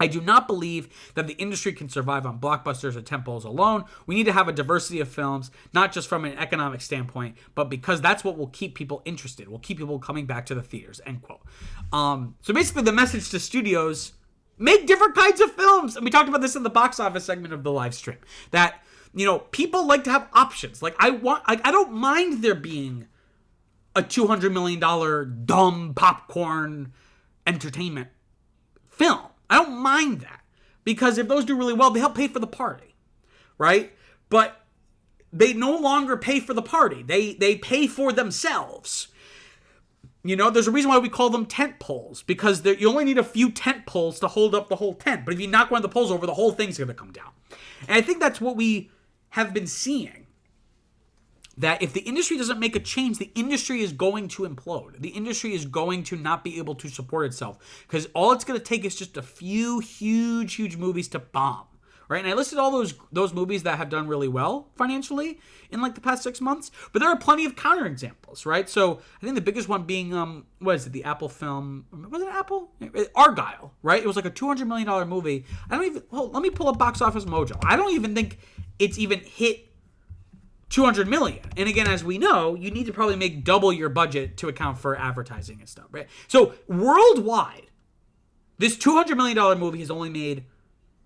I do not believe that the industry can survive on blockbusters or tentpoles alone. We need to have a diversity of films, not just from an economic standpoint, but because that's what will keep people interested, will keep people coming back to the theaters," end quote. So basically the message to studios, make different kinds of films. And we talked about this in the box office segment of the live stream, that, you know, people like to have options. Like I don't mind there being a $200 million dumb popcorn entertainment film. I don't mind that, because if those do really well, they help pay for the party, right? But they no longer pay for the party. They pay for themselves. You know, there's a reason why we call them tent poles, because you only need a few tent poles to hold up the whole tent. But if you knock one of the poles over, the whole thing's going to come down. And I think that's what we have been seeing. That if the industry doesn't make a change, the industry is going to implode. The industry is going to not be able to support itself, because all it's going to take is just a few huge movies to bomb, right? And I listed all those movies that have done really well financially in like the past 6 months, but there are plenty of counterexamples, right? So I think the biggest one being, what is it? The Apple film, was it Apple? Argyle, right? It was like a $200 million movie. Let me pull up Box Office Mojo. I don't even think it's even hit 200 million. And again, as we know, you need to probably make double your budget to account for advertising and stuff, right? So worldwide, this $200 million movie has only made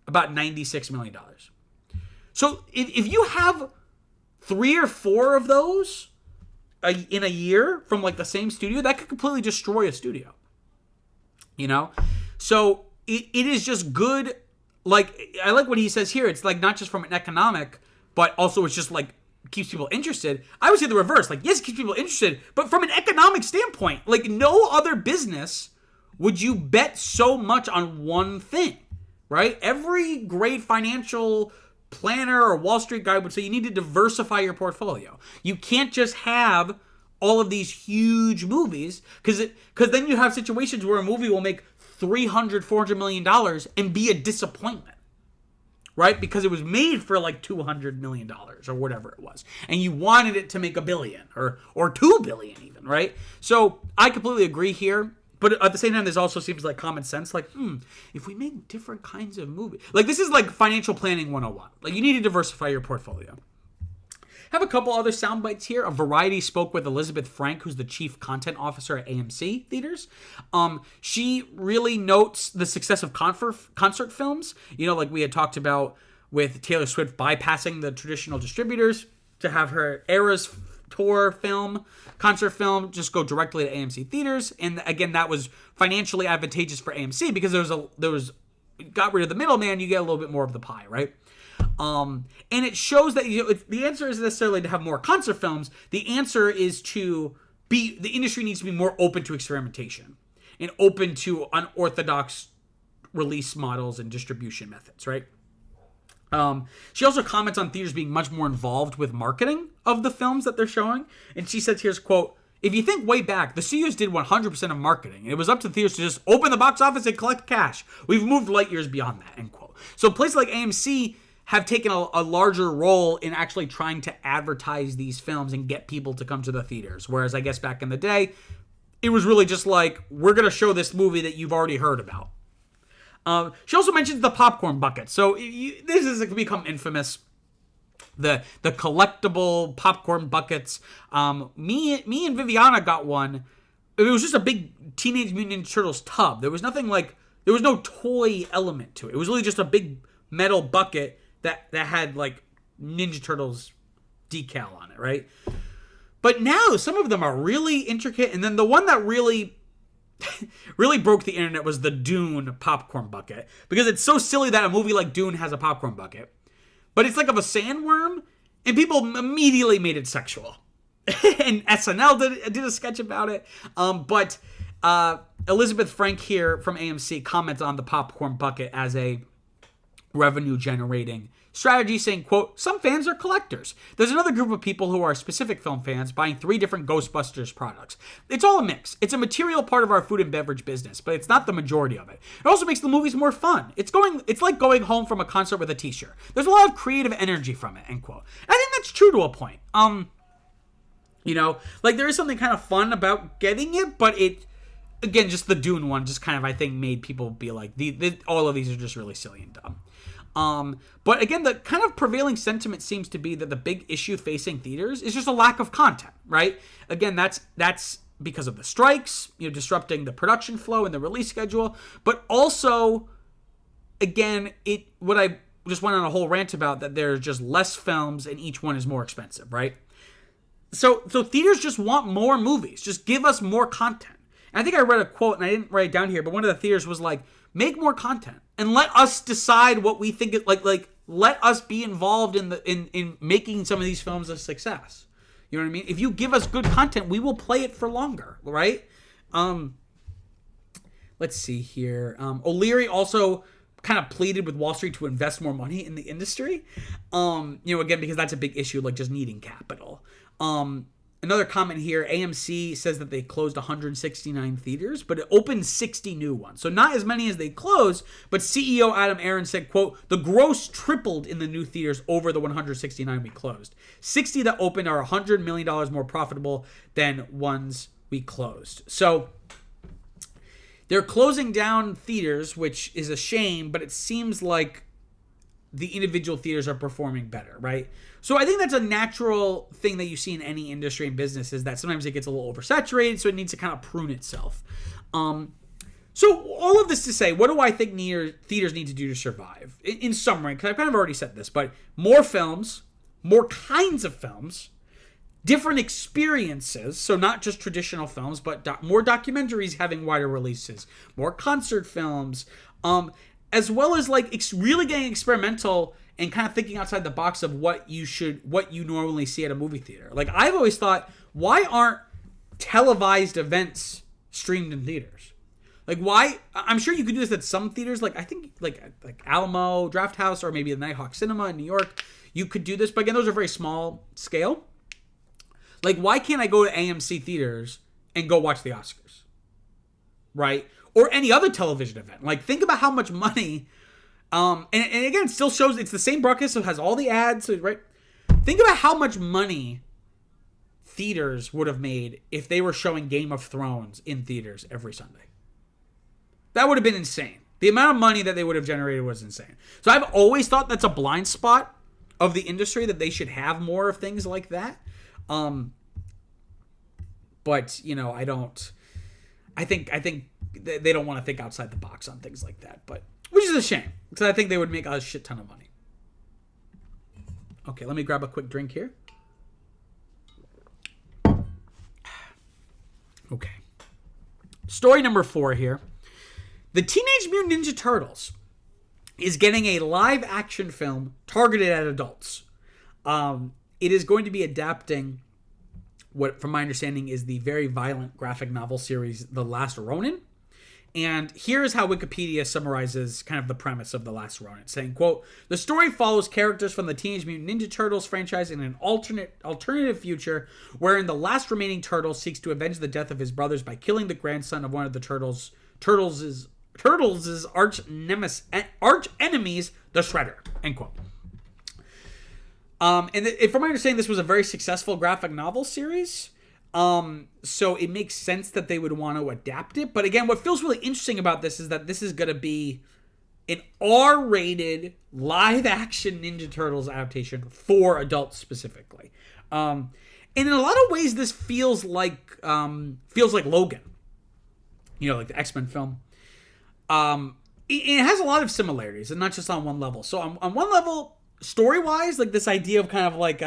about $96 million. So if you have 3 or 4 of those in a year from like the same studio, that could completely destroy a studio, you know? So it is just good. Like, I like what he says here. It's like not just from an economic, but also it's just like keeps people interested. I would say the reverse. Like, yes, it keeps people interested, but from an economic standpoint, like no other business would you bet so much on one thing, right? Every great financial planner or Wall Street guy would say you need to diversify your portfolio. You can't just have all of these huge movies, because then you have situations where a movie will make $300-400 million and be a disappointment. Right? Because it was made for like $200 million or whatever it was. And you wanted it to make $1 billion or $2 billion even, right? So I completely agree here. But at the same time, this also seems like common sense. Like, if we make different kinds of movies. Like, this is like financial planning 101. Like, you need to diversify your portfolio. Have a couple other sound bites here. A Variety spoke with Elizabeth Frank, who's the chief content officer at AMC Theaters. She really notes the success of concert films. You know, like we had talked about with Taylor Swift bypassing the traditional distributors to have her Eras Tour film, concert film, just go directly to AMC Theaters. And again, that was financially advantageous for AMC because there was got rid of the middleman. You get a little bit more of the pie, right? And it shows that the answer isn't necessarily to have more concert films. The answer is the industry needs to be more open to experimentation and open to unorthodox release models and distribution methods, right? She also comments on theaters being much more involved with marketing of the films that they're showing. And she says, here's quote, "If you think way back, the studios did 100% of marketing. It was up to the theaters to just open the box office and collect cash. We've moved light years beyond that," end quote. So places like AMC have taken a larger role in actually trying to advertise these films and get people to come to the theaters. Whereas I guess back in the day, it was really just like, we're going to show this movie that you've already heard about. She also mentions the popcorn bucket. So this has become infamous. The collectible popcorn buckets. Me and Viviana got one. It was just a big Teenage Mutant Ninja Turtles tub. There was no toy element to it. It was really just a big metal bucket that had like Ninja Turtles decal on it, right? But now some of them are really intricate, and then the one that really broke the internet was the Dune popcorn bucket, because it's so silly that a movie like Dune has a popcorn bucket, but it's like of a sandworm, and people immediately made it sexual. And SNL did a sketch about it. But Elizabeth Frank here from AMC comments on the popcorn bucket as a revenue generating strategy saying, quote, some fans are collectors. There's another group of people who are specific film fans buying 3 different Ghostbusters products. It's all a mix. It's a material part of our food and beverage business, but it's not the majority of it. It also makes the movies more fun. It's like going home from a concert with a t-shirt. There's a lot of creative energy from it, end quote. I think that's true to a point. You know, like there is something kind of fun about getting it, but it, again, just the Dune one just kind of, I think, made people be like, all of these are just really silly and dumb. But again, the kind of prevailing sentiment seems to be that the big issue facing theaters is just a lack of content, right? Again, that's because of the strikes, you know, disrupting the production flow and the release schedule, but also, again, what I just went on a whole rant about, that there's just less films and each one is more expensive, right? So theaters just want more movies. Just give us more content. And I think I read a quote, and I didn't write it down here, but one of the theaters was like, make more content and let us decide what we think it like let us be involved in making some of these films a success. You know what I mean? If you give us good content, we will play it for longer, right? Let's see here. O'Leary also kind of pleaded with Wall Street to invest more money in the industry. You know, again, because that's a big issue, like just needing capital. Another comment here, AMC says that they closed 169 theaters, but it opened 60 new ones. So not as many as they closed, but CEO Adam Aron said, quote, the gross tripled in the new theaters over the 169 we closed. 60 that opened are $100 million more profitable than ones we closed. So they're closing down theaters, which is a shame, but it seems like the individual theaters are performing better, right? So I think that's a natural thing that you see in any industry and business, is that sometimes it gets a little oversaturated, so it needs to kind of prune itself. So all of this to say, what do I think theaters need to do to survive? In summary, because I've kind of already said this, but more films, more kinds of films, different experiences, so not just traditional films, but more documentaries having wider releases, more concert films, as well as like really getting experimental and kind of thinking outside the box of what you normally see at a movie theater. Like, I've always thought, why aren't televised events streamed in theaters? Like, why? I'm sure you could do this at some theaters. Like, I think like Alamo Drafthouse, or maybe the Nighthawk Cinema in New York, you could do this. But again, those are very small scale. Like, why can't I go to AMC theaters and go watch the Oscars? Right? Or any other television event. Like, think about how much money, and again, it still shows it's the same broadcast, so it has all the ads, right? Think about how much money theaters would have made if they were showing Game of Thrones in theaters every Sunday. That would have been insane. The amount of money that they would have generated was insane. So I've always thought that's a blind spot of the industry, that they should have more of things like that. But, you know, I think they don't want to think outside the box on things like that, but which is a shame, because I think they would make a shit ton of money. Okay, let me grab a quick drink here. Okay. Story number 4 here. The Teenage Mutant Ninja Turtles is getting a live action film targeted at adults. It is going to be adapting what, from my understanding, is the very violent graphic novel series, The Last Ronin. And here's how Wikipedia summarizes kind of the premise of The Last Ronin, saying, quote, the story follows characters from the Teenage Mutant Ninja Turtles franchise in an alternative future wherein the last remaining turtle seeks to avenge the death of his brothers by killing the grandson of one of the Turtles' arch enemies, the Shredder, end quote. And from my understanding, this was a very successful graphic novel series. So it makes sense that they would want to adapt it. But again, what feels really interesting about this is that this is going to be an R-rated live-action Ninja Turtles adaptation for adults specifically. And in a lot of ways, this feels like Logan. You know, like the X-Men film. It has a lot of similarities, and not just on one level. So on one level, story-wise, like this idea of kind of like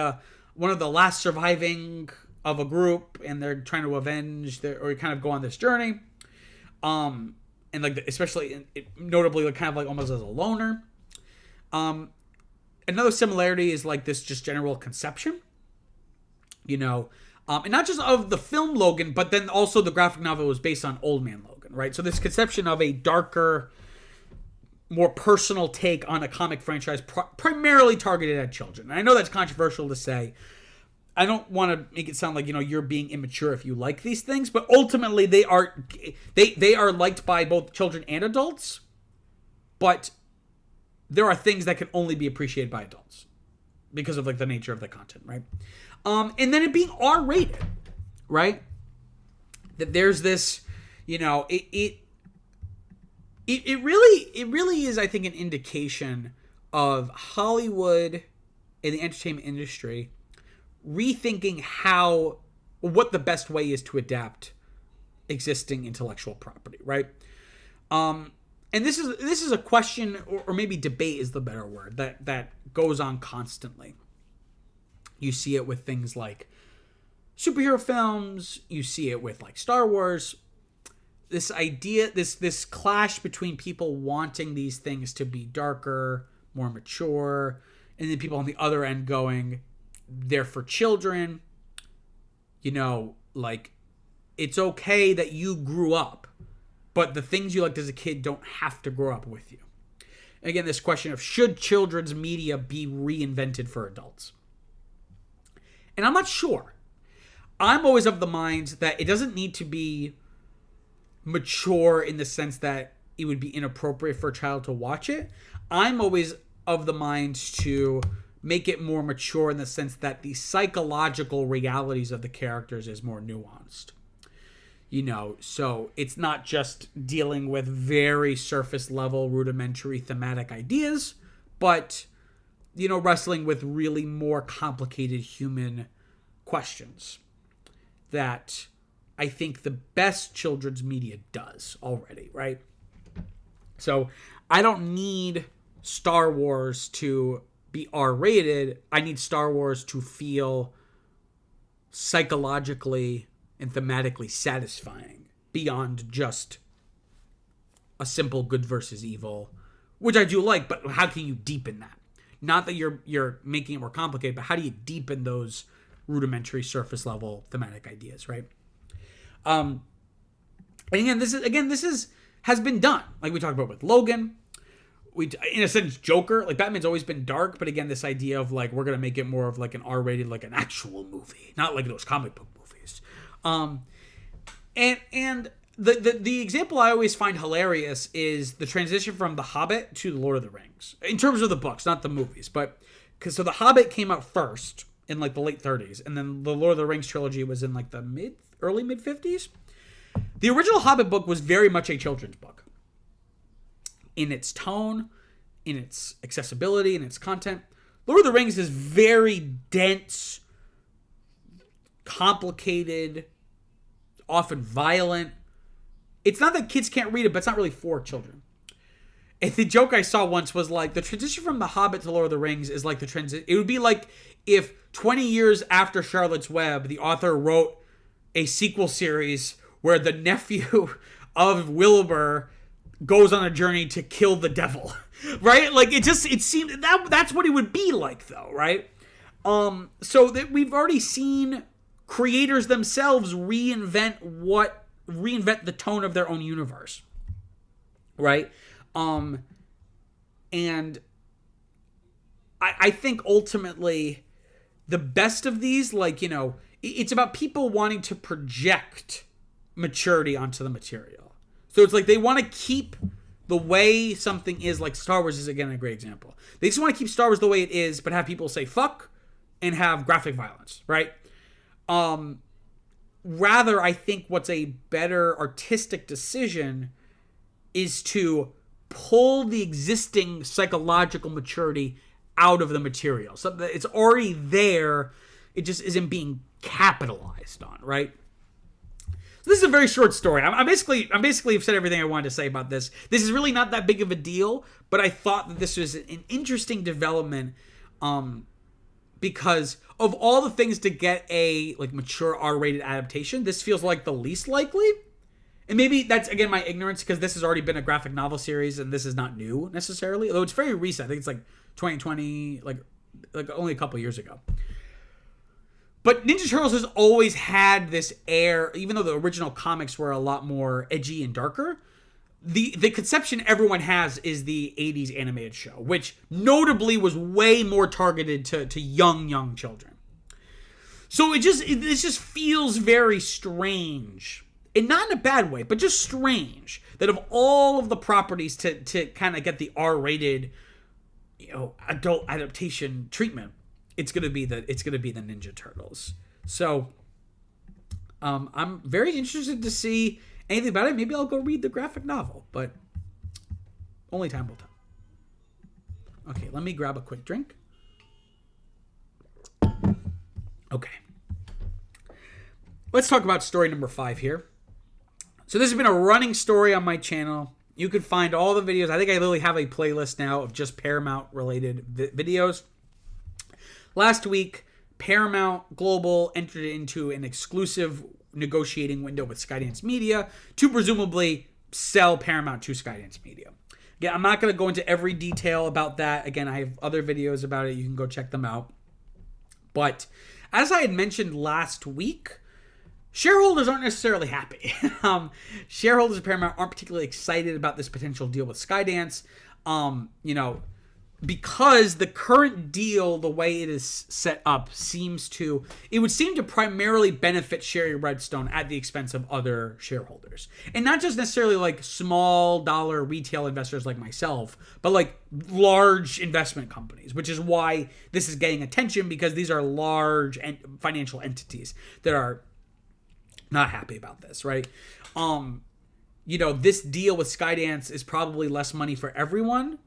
one of the last surviving of a group, and they're trying to avenge or kind of go on this journey, and like especially notably like kind of like almost as a loner. Another similarity is like this just general conception, you know, and not just of the film Logan, but then also the graphic novel was based on Old Man Logan, right? So this conception of a darker, more personal take on a comic franchise primarily targeted at children. And I know that's controversial to say. I don't want to make it sound like, you're being immature if you like these things, but ultimately they are liked by both children and adults, but there are things that can only be appreciated by adults because of the nature of the content, right? And then it being R-rated, right? That there's this, it really is, I think, an indication of Hollywood and the entertainment industry rethinking what the best way is to adapt existing intellectual property, right? And this is a question, or maybe debate is the better word, that goes on constantly. You see it with things like superhero films. You see it with Star Wars. This idea, this clash between people wanting these things to be darker, more mature, and then people on the other end going, they're for children. It's okay that you grew up, but the things you liked as a kid don't have to grow up with you. Again, this question of should children's media be reinvented for adults? And I'm not sure. I'm always of the mind that it doesn't need to be mature in the sense that it would be inappropriate for a child to watch it. I'm always of the mind to make it more mature in the sense that the psychological realities of the characters is more nuanced. So it's not just dealing with very surface level, rudimentary thematic ideas, but, wrestling with really more complicated human questions that I think the best children's media does already, right? So I don't need Star Wars to be R-rated. I need Star Wars to feel psychologically and thematically satisfying beyond just a simple good versus evil, which I do like, but how can you deepen that? Not that you're making it more complicated, but how do you deepen those rudimentary surface level thematic ideas, right? And again, this has been done. Like we talked about with Logan. In a sense, Joker, Batman's always been dark, but again, this idea of we're gonna make it more of an R-rated, an actual movie, not like those comic book movies. And the example I always find hilarious is the transition from The Hobbit to The Lord of the Rings in terms of the books, not the movies, but so The Hobbit came out first in the late 30s, and then the Lord of the Rings trilogy was in the early mid 50s. The original Hobbit book was very much a children's book in its tone, in its accessibility, in its content. Lord of the Rings is very dense, complicated, often violent. It's not that kids can't read it, but it's not really for children. And the joke I saw once was the transition from The Hobbit to Lord of the Rings is the transition. It would be like if 20 years after Charlotte's Web, the author wrote a sequel series where the nephew of Wilbur goes on a journey to kill the devil, right? It seemed that's what it would be like, though, right? So that we've already seen creators themselves reinvent the tone of their own universe, right? And I think ultimately the best of these, it's about people wanting to project maturity onto the material. So it's they want to keep the way something is, Star Wars is, again, a great example. They just want to keep Star Wars the way it is, but have people say fuck and have graphic violence, right? Rather, I think what's a better artistic decision is to pull the existing psychological maturity out of the material. So that it's already there, it just isn't being capitalized on, right? So this is a very short story. I'm basically have said everything I wanted to say about this. This is really not that big of a deal, but I thought that this was an interesting development, because of all the things to get a mature R-rated adaptation, this feels like the least likely. And maybe that's, again, my ignorance, because this has already been a graphic novel series and this is not new necessarily, although it's very recent. I think it's 2020, only a couple years ago. But Ninja Turtles has always had this air, even though the original comics were a lot more edgy and darker, the conception everyone has is the 80s animated show, which notably was way more targeted to young children. So it just feels very strange, and not in a bad way, but just strange, that of all of the properties to kind of get the R-rated, adult adaptation treatment, it's gonna be the Ninja Turtles. So I'm very interested to see anything about it. Maybe I'll go read the graphic novel, but only time will tell. Okay, let me grab a quick drink. Okay. Let's talk about story number 5 here. So this has been a running story on my channel. You can find all the videos. I think I literally have a playlist now of just Paramount related videos. Last week, Paramount Global entered into an exclusive negotiating window with Skydance Media to presumably sell Paramount to Skydance Media. Again, I'm not going to go into every detail about that. Again, I have other videos about it. You can go check them out. But as I had mentioned last week, shareholders aren't necessarily happy. Shareholders of Paramount aren't particularly excited about this potential deal with Skydance. Because the current deal, the way it is set up, it would seem to primarily benefit Sherry Redstone at the expense of other shareholders. And not just necessarily like small dollar retail investors like myself, but like large investment companies, which is why this is getting attention, because these are large financial entities that are not happy about this, right? This deal with Skydance is probably less money for everyone,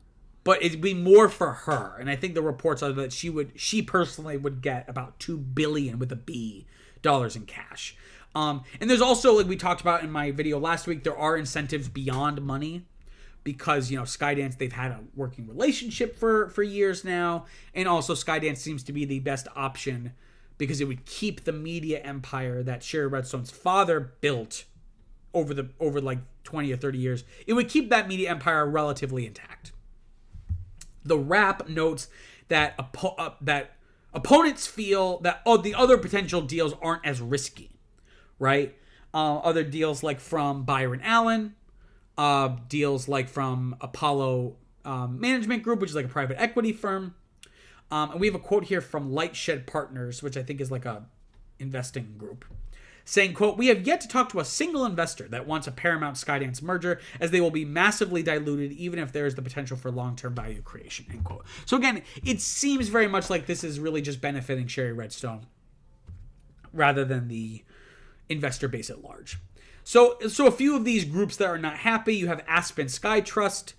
but it'd be more for her. And I think the reports are that she personally would get about $2 billion with a B dollars in cash. And there's also, like we talked about in my video last week, there are incentives beyond money, because, Skydance, they've had a working relationship for years now. And also Skydance seems to be the best option because it would keep the media empire that Sherry Redstone's father built over like 20 or 30 years. It would keep that media empire relatively intact. The Wrap notes that that opponents feel that the other potential deals aren't as risky, right? Other deals like from Byron Allen, deals like from Apollo Management Group, which is like a private equity firm. And we have a quote here from Lightshed Partners, which I think is like a investing group, saying, quote, "We have yet to talk to a single investor that wants a Paramount Skydance merger, as they will be massively diluted even if there is the potential for long-term value creation," end quote. So again, it seems very much like this is really just benefiting Sherry Redstone rather than the investor base at large. So a few of these groups that are not happy, you have Aspen Sky Trust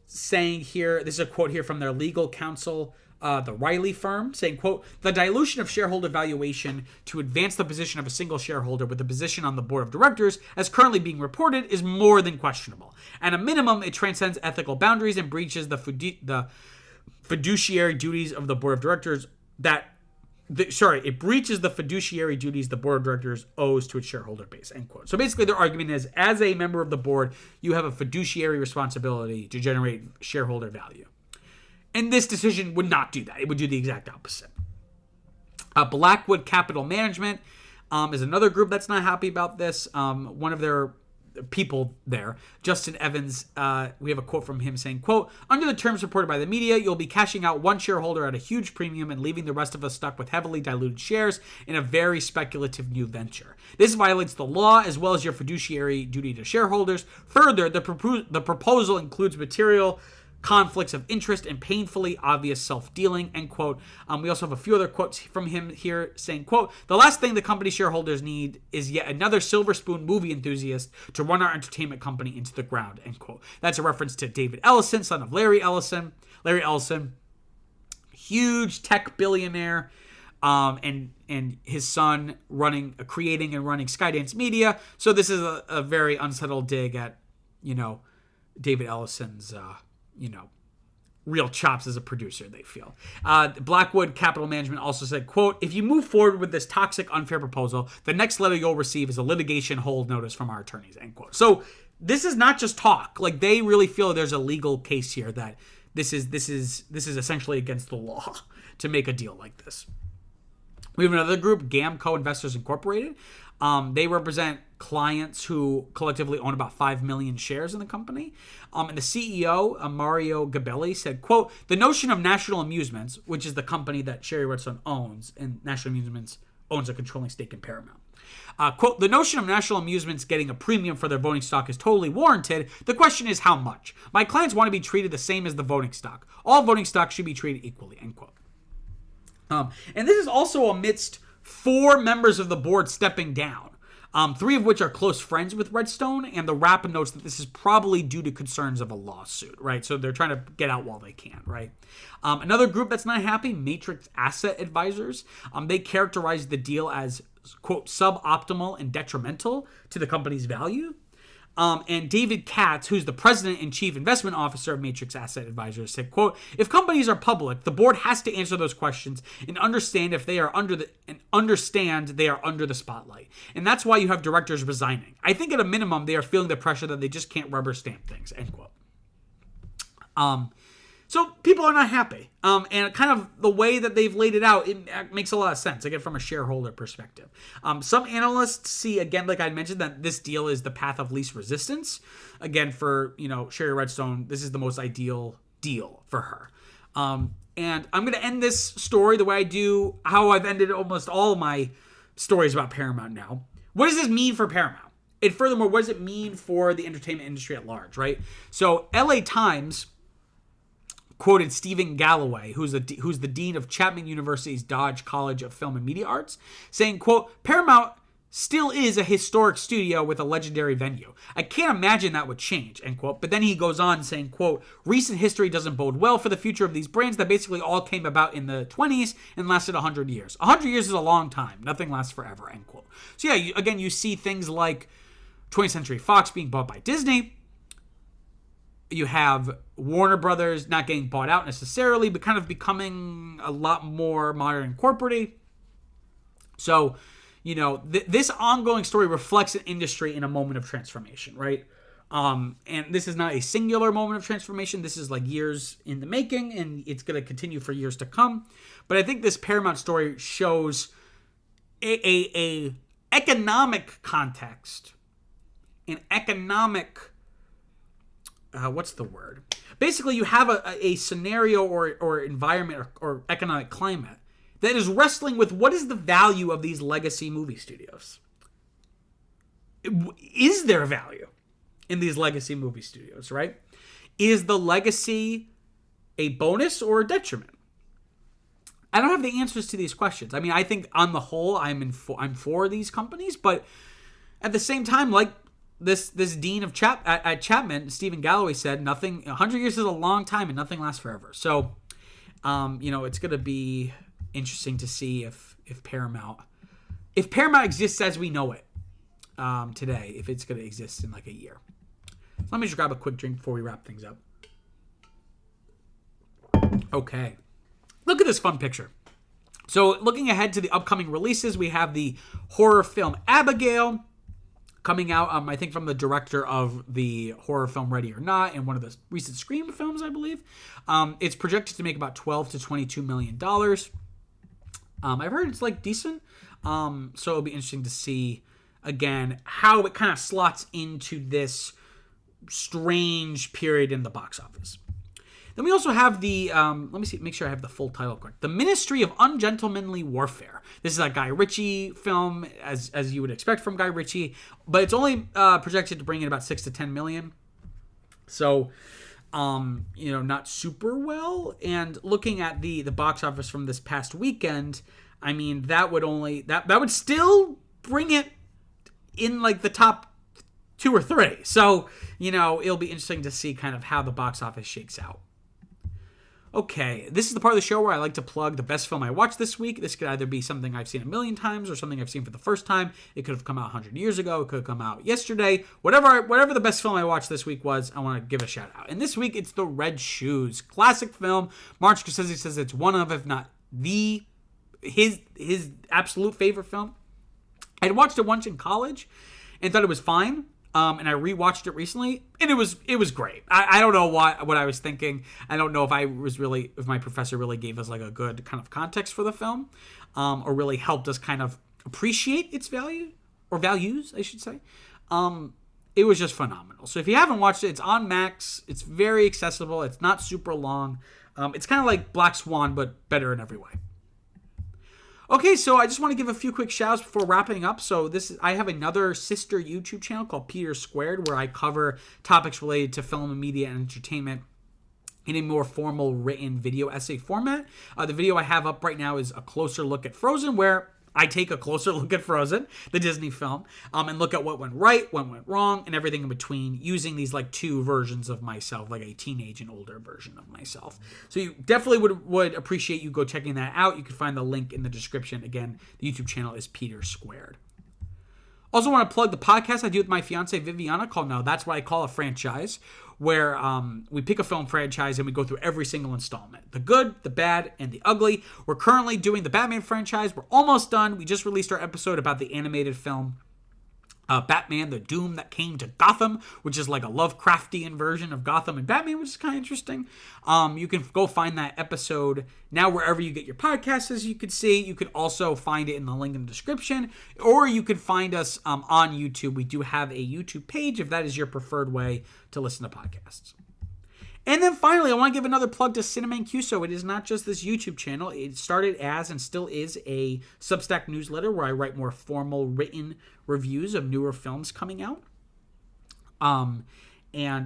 saying here, this is a quote here from their legal counsel, the Riley firm, saying, quote, "The dilution of shareholder valuation to advance the position of a single shareholder with a position on the board of directors, as currently being reported, is more than questionable. At a minimum, it transcends ethical boundaries and breaches the fiduciary duties of the board of directors it breaches the fiduciary duties the board of directors owes to its shareholder base," end quote. So basically their argument is, as a member of the board, you have a fiduciary responsibility to generate shareholder value. And this decision would not do that. It would do the exact opposite. Blackwood Capital Management is another group that's not happy about this. One of their people there, Justin Evans, we have a quote from him saying, quote, "Under the terms reported by the media, you'll be cashing out one shareholder at a huge premium and leaving the rest of us stuck with heavily diluted shares in a very speculative new venture. This violates the law as well as your fiduciary duty to shareholders. Further, the proposal includes material conflicts of interest and painfully obvious self-dealing," end quote. We also have a few other quotes from him here saying, quote, "The last thing the company shareholders need is yet another silver spoon movie enthusiast to run our entertainment company into the ground," end quote. That's a reference to David Ellison, son of Larry Ellison. Larry Ellison, huge tech billionaire, and his son creating and running Skydance Media. So this is a very unsettled dig at, David Ellison's, real chops as a producer, they feel. Blackwood Capital Management also said, quote, "If you move forward with this toxic, unfair proposal, the next letter you'll receive is a litigation hold notice from our attorneys," end quote. So this is not just talk. Like, they really feel there's a legal case here that this is essentially against the law to make a deal like this. We have another group, Gamco Investors Incorporated. They represent clients who collectively own about 5 million shares in the company. And the CEO, Mario Gabelli, said, quote, "The notion of National Amusements," which is the company that Sherry Redstone owns, and National Amusements owns a controlling stake in Paramount. Quote, "The notion of National Amusements getting a premium for their voting stock is totally warranted. The question is how much. My clients want to be treated the same as the voting stock. All voting stock should be treated equally," end quote. And this is also amidst 4 members of the board stepping down, 3 of which are close friends with Redstone, and the wrap notes that this is probably due to concerns of a lawsuit, right? So they're trying to get out while they can, right? Another group that's not happy, Matrix Asset Advisors, they characterized the deal as, quote, "suboptimal and detrimental to the company's value." And David Katz, who's the president and chief investment officer of Matrix Asset Advisors, said, quote, "If companies are public, the board has to answer those questions and understand if they are under the spotlight. And that's why you have directors resigning. I think at a minimum, they are feeling the pressure that they just can't rubber stamp things," end quote. So people are not happy. And kind of the way that they've laid it out, it makes a lot of sense, again, from a shareholder perspective. Some analysts see, again, like I mentioned, that this deal is the path of least resistance. Again, for, Sherry Redstone, this is the most ideal deal for her. And I'm going to end this story the way I do, how I've ended almost all of my stories about Paramount now. What does this mean for Paramount? And furthermore, what does it mean for the entertainment industry at large, right? So LA Times quoted Stephen Galloway, who's the dean of Chapman University's Dodge College of Film and Media Arts, saying, quote, "Paramount still is a historic studio with a legendary venue. I can't imagine that would change," end quote. But then he goes on saying, quote, "Recent history doesn't bode well for the future of these brands that basically all came about in the 20s and lasted 100 years. 100 years is a long time. Nothing lasts forever," end quote. So yeah, you see things like 20th Century Fox being bought by Disney. You have Warner Brothers not getting bought out necessarily, but kind of becoming a lot more modern and corporate-y. So, this ongoing story reflects an industry in a moment of transformation, right? And this is not a singular moment of transformation. This is like years in the making, and it's going to continue for years to come. But I think this Paramount story shows a economic context, an economic... what's the word? Basically, you have a scenario or environment or economic climate that is wrestling with what is the value of these legacy movie studios. Is there value in these legacy movie studios, right? Is the legacy a bonus or a detriment? I don't have the answers to these questions. I mean, I think on the whole, I'm for these companies, but at the same time, like this dean of at Chapman, Stephen Galloway, said, 100 years is a long time and nothing lasts forever. So, it's going to be interesting to see if Paramount exists as we know it today, if it's going to exist in like a year. So let me just grab a quick drink before we wrap things up. Okay. Look at this fun picture. So looking ahead to the upcoming releases, we have the horror film Abigail coming out, I think, from the director of the horror film Ready or Not and one of the recent Scream films, I believe. It's projected to make about $12 to $22 million. I've heard it's like decent. So it'll be interesting to see, again, how it kind of slots into this strange period in the box office. Then we also have the, let me see, make sure I have the full title correct. The Ministry of Ungentlemanly Warfare. This is a Guy Ritchie film, as you would expect from Guy Ritchie, but it's only projected to bring in about 6 to 10 million. So, not super well. And looking at the box office from this past weekend, I mean, that would still bring it in like the top 2 or 3. So, it'll be interesting to see kind of how the box office shakes out. Okay, this is the part of the show where I like to plug the best film I watched this week. This could either be something I've seen a million times or something I've seen for the first time. It could have come out 100 years ago. It could have come out yesterday. Whatever the best film I watched this week was, I want to give a shout out. And this week, it's The Red Shoes. Classic film. Martin Scorsese says it's one of, if not his absolute favorite film. I had watched it once in college and thought it was fine. And I rewatched it recently, and it was great. I don't know what I was thinking. I don't know if my professor really gave us like a good kind of context for the film, or really helped us kind of appreciate its value. or values, I should say. It was just phenomenal. So if you haven't watched it, it's on Max. It's very accessible. It's not super long. It's kind of like Black Swan, but better in every way. Okay, so I just want to give a few quick shouts before wrapping up. So I have another sister YouTube channel called Peter Squared, where I cover topics related to film and media and entertainment in a more formal written video essay format. The video I have up right now is a closer look at Frozen, where I take a closer look at Frozen, the Disney film, and look at what went right, what went wrong, and everything in between, using these like two versions of myself, like a teenage and older version of myself. So you definitely would appreciate you go checking that out. You can find the link in the description. Again, the YouTube channel is Peter Squared. Also want to plug the podcast I do with my fiance Viviana called Now That's What I Call a Franchise, where we pick a film franchise and we go through every single installment. The good, the bad, and the ugly. We're currently doing the Batman franchise. We're almost done. We just released our episode about the animated film Batman, the Doom That Came to Gotham, which is like a Lovecraftian version of Gotham and Batman, which is kind of interesting. You can go find that episode now wherever you get your podcasts, as you can see. You can also find it in the link in the description, or you can find us on YouTube. We do have a YouTube page if that is your preferred way to listen to podcasts. And then finally, I want to give another plug to CinemaCon. So it is not just this YouTube channel. It started as and still is a Substack newsletter where I write more formal written reviews of newer films coming out. And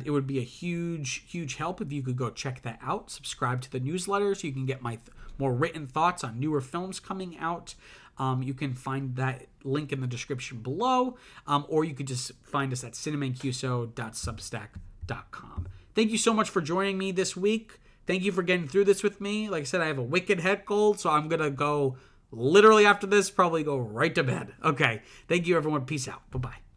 it would be a huge, huge help if you could go check that out. Subscribe to the newsletter so you can get my more written thoughts on newer films coming out. You can find that link in the description below, or you could just find us at cinemacuso.substack.com. Thank you so much for joining me this week. Thank you for getting through this with me. Like I said, I have a wicked head cold, so I'm going to go literally after this, probably go right to bed. Okay. Thank you, everyone. Peace out. Bye-bye.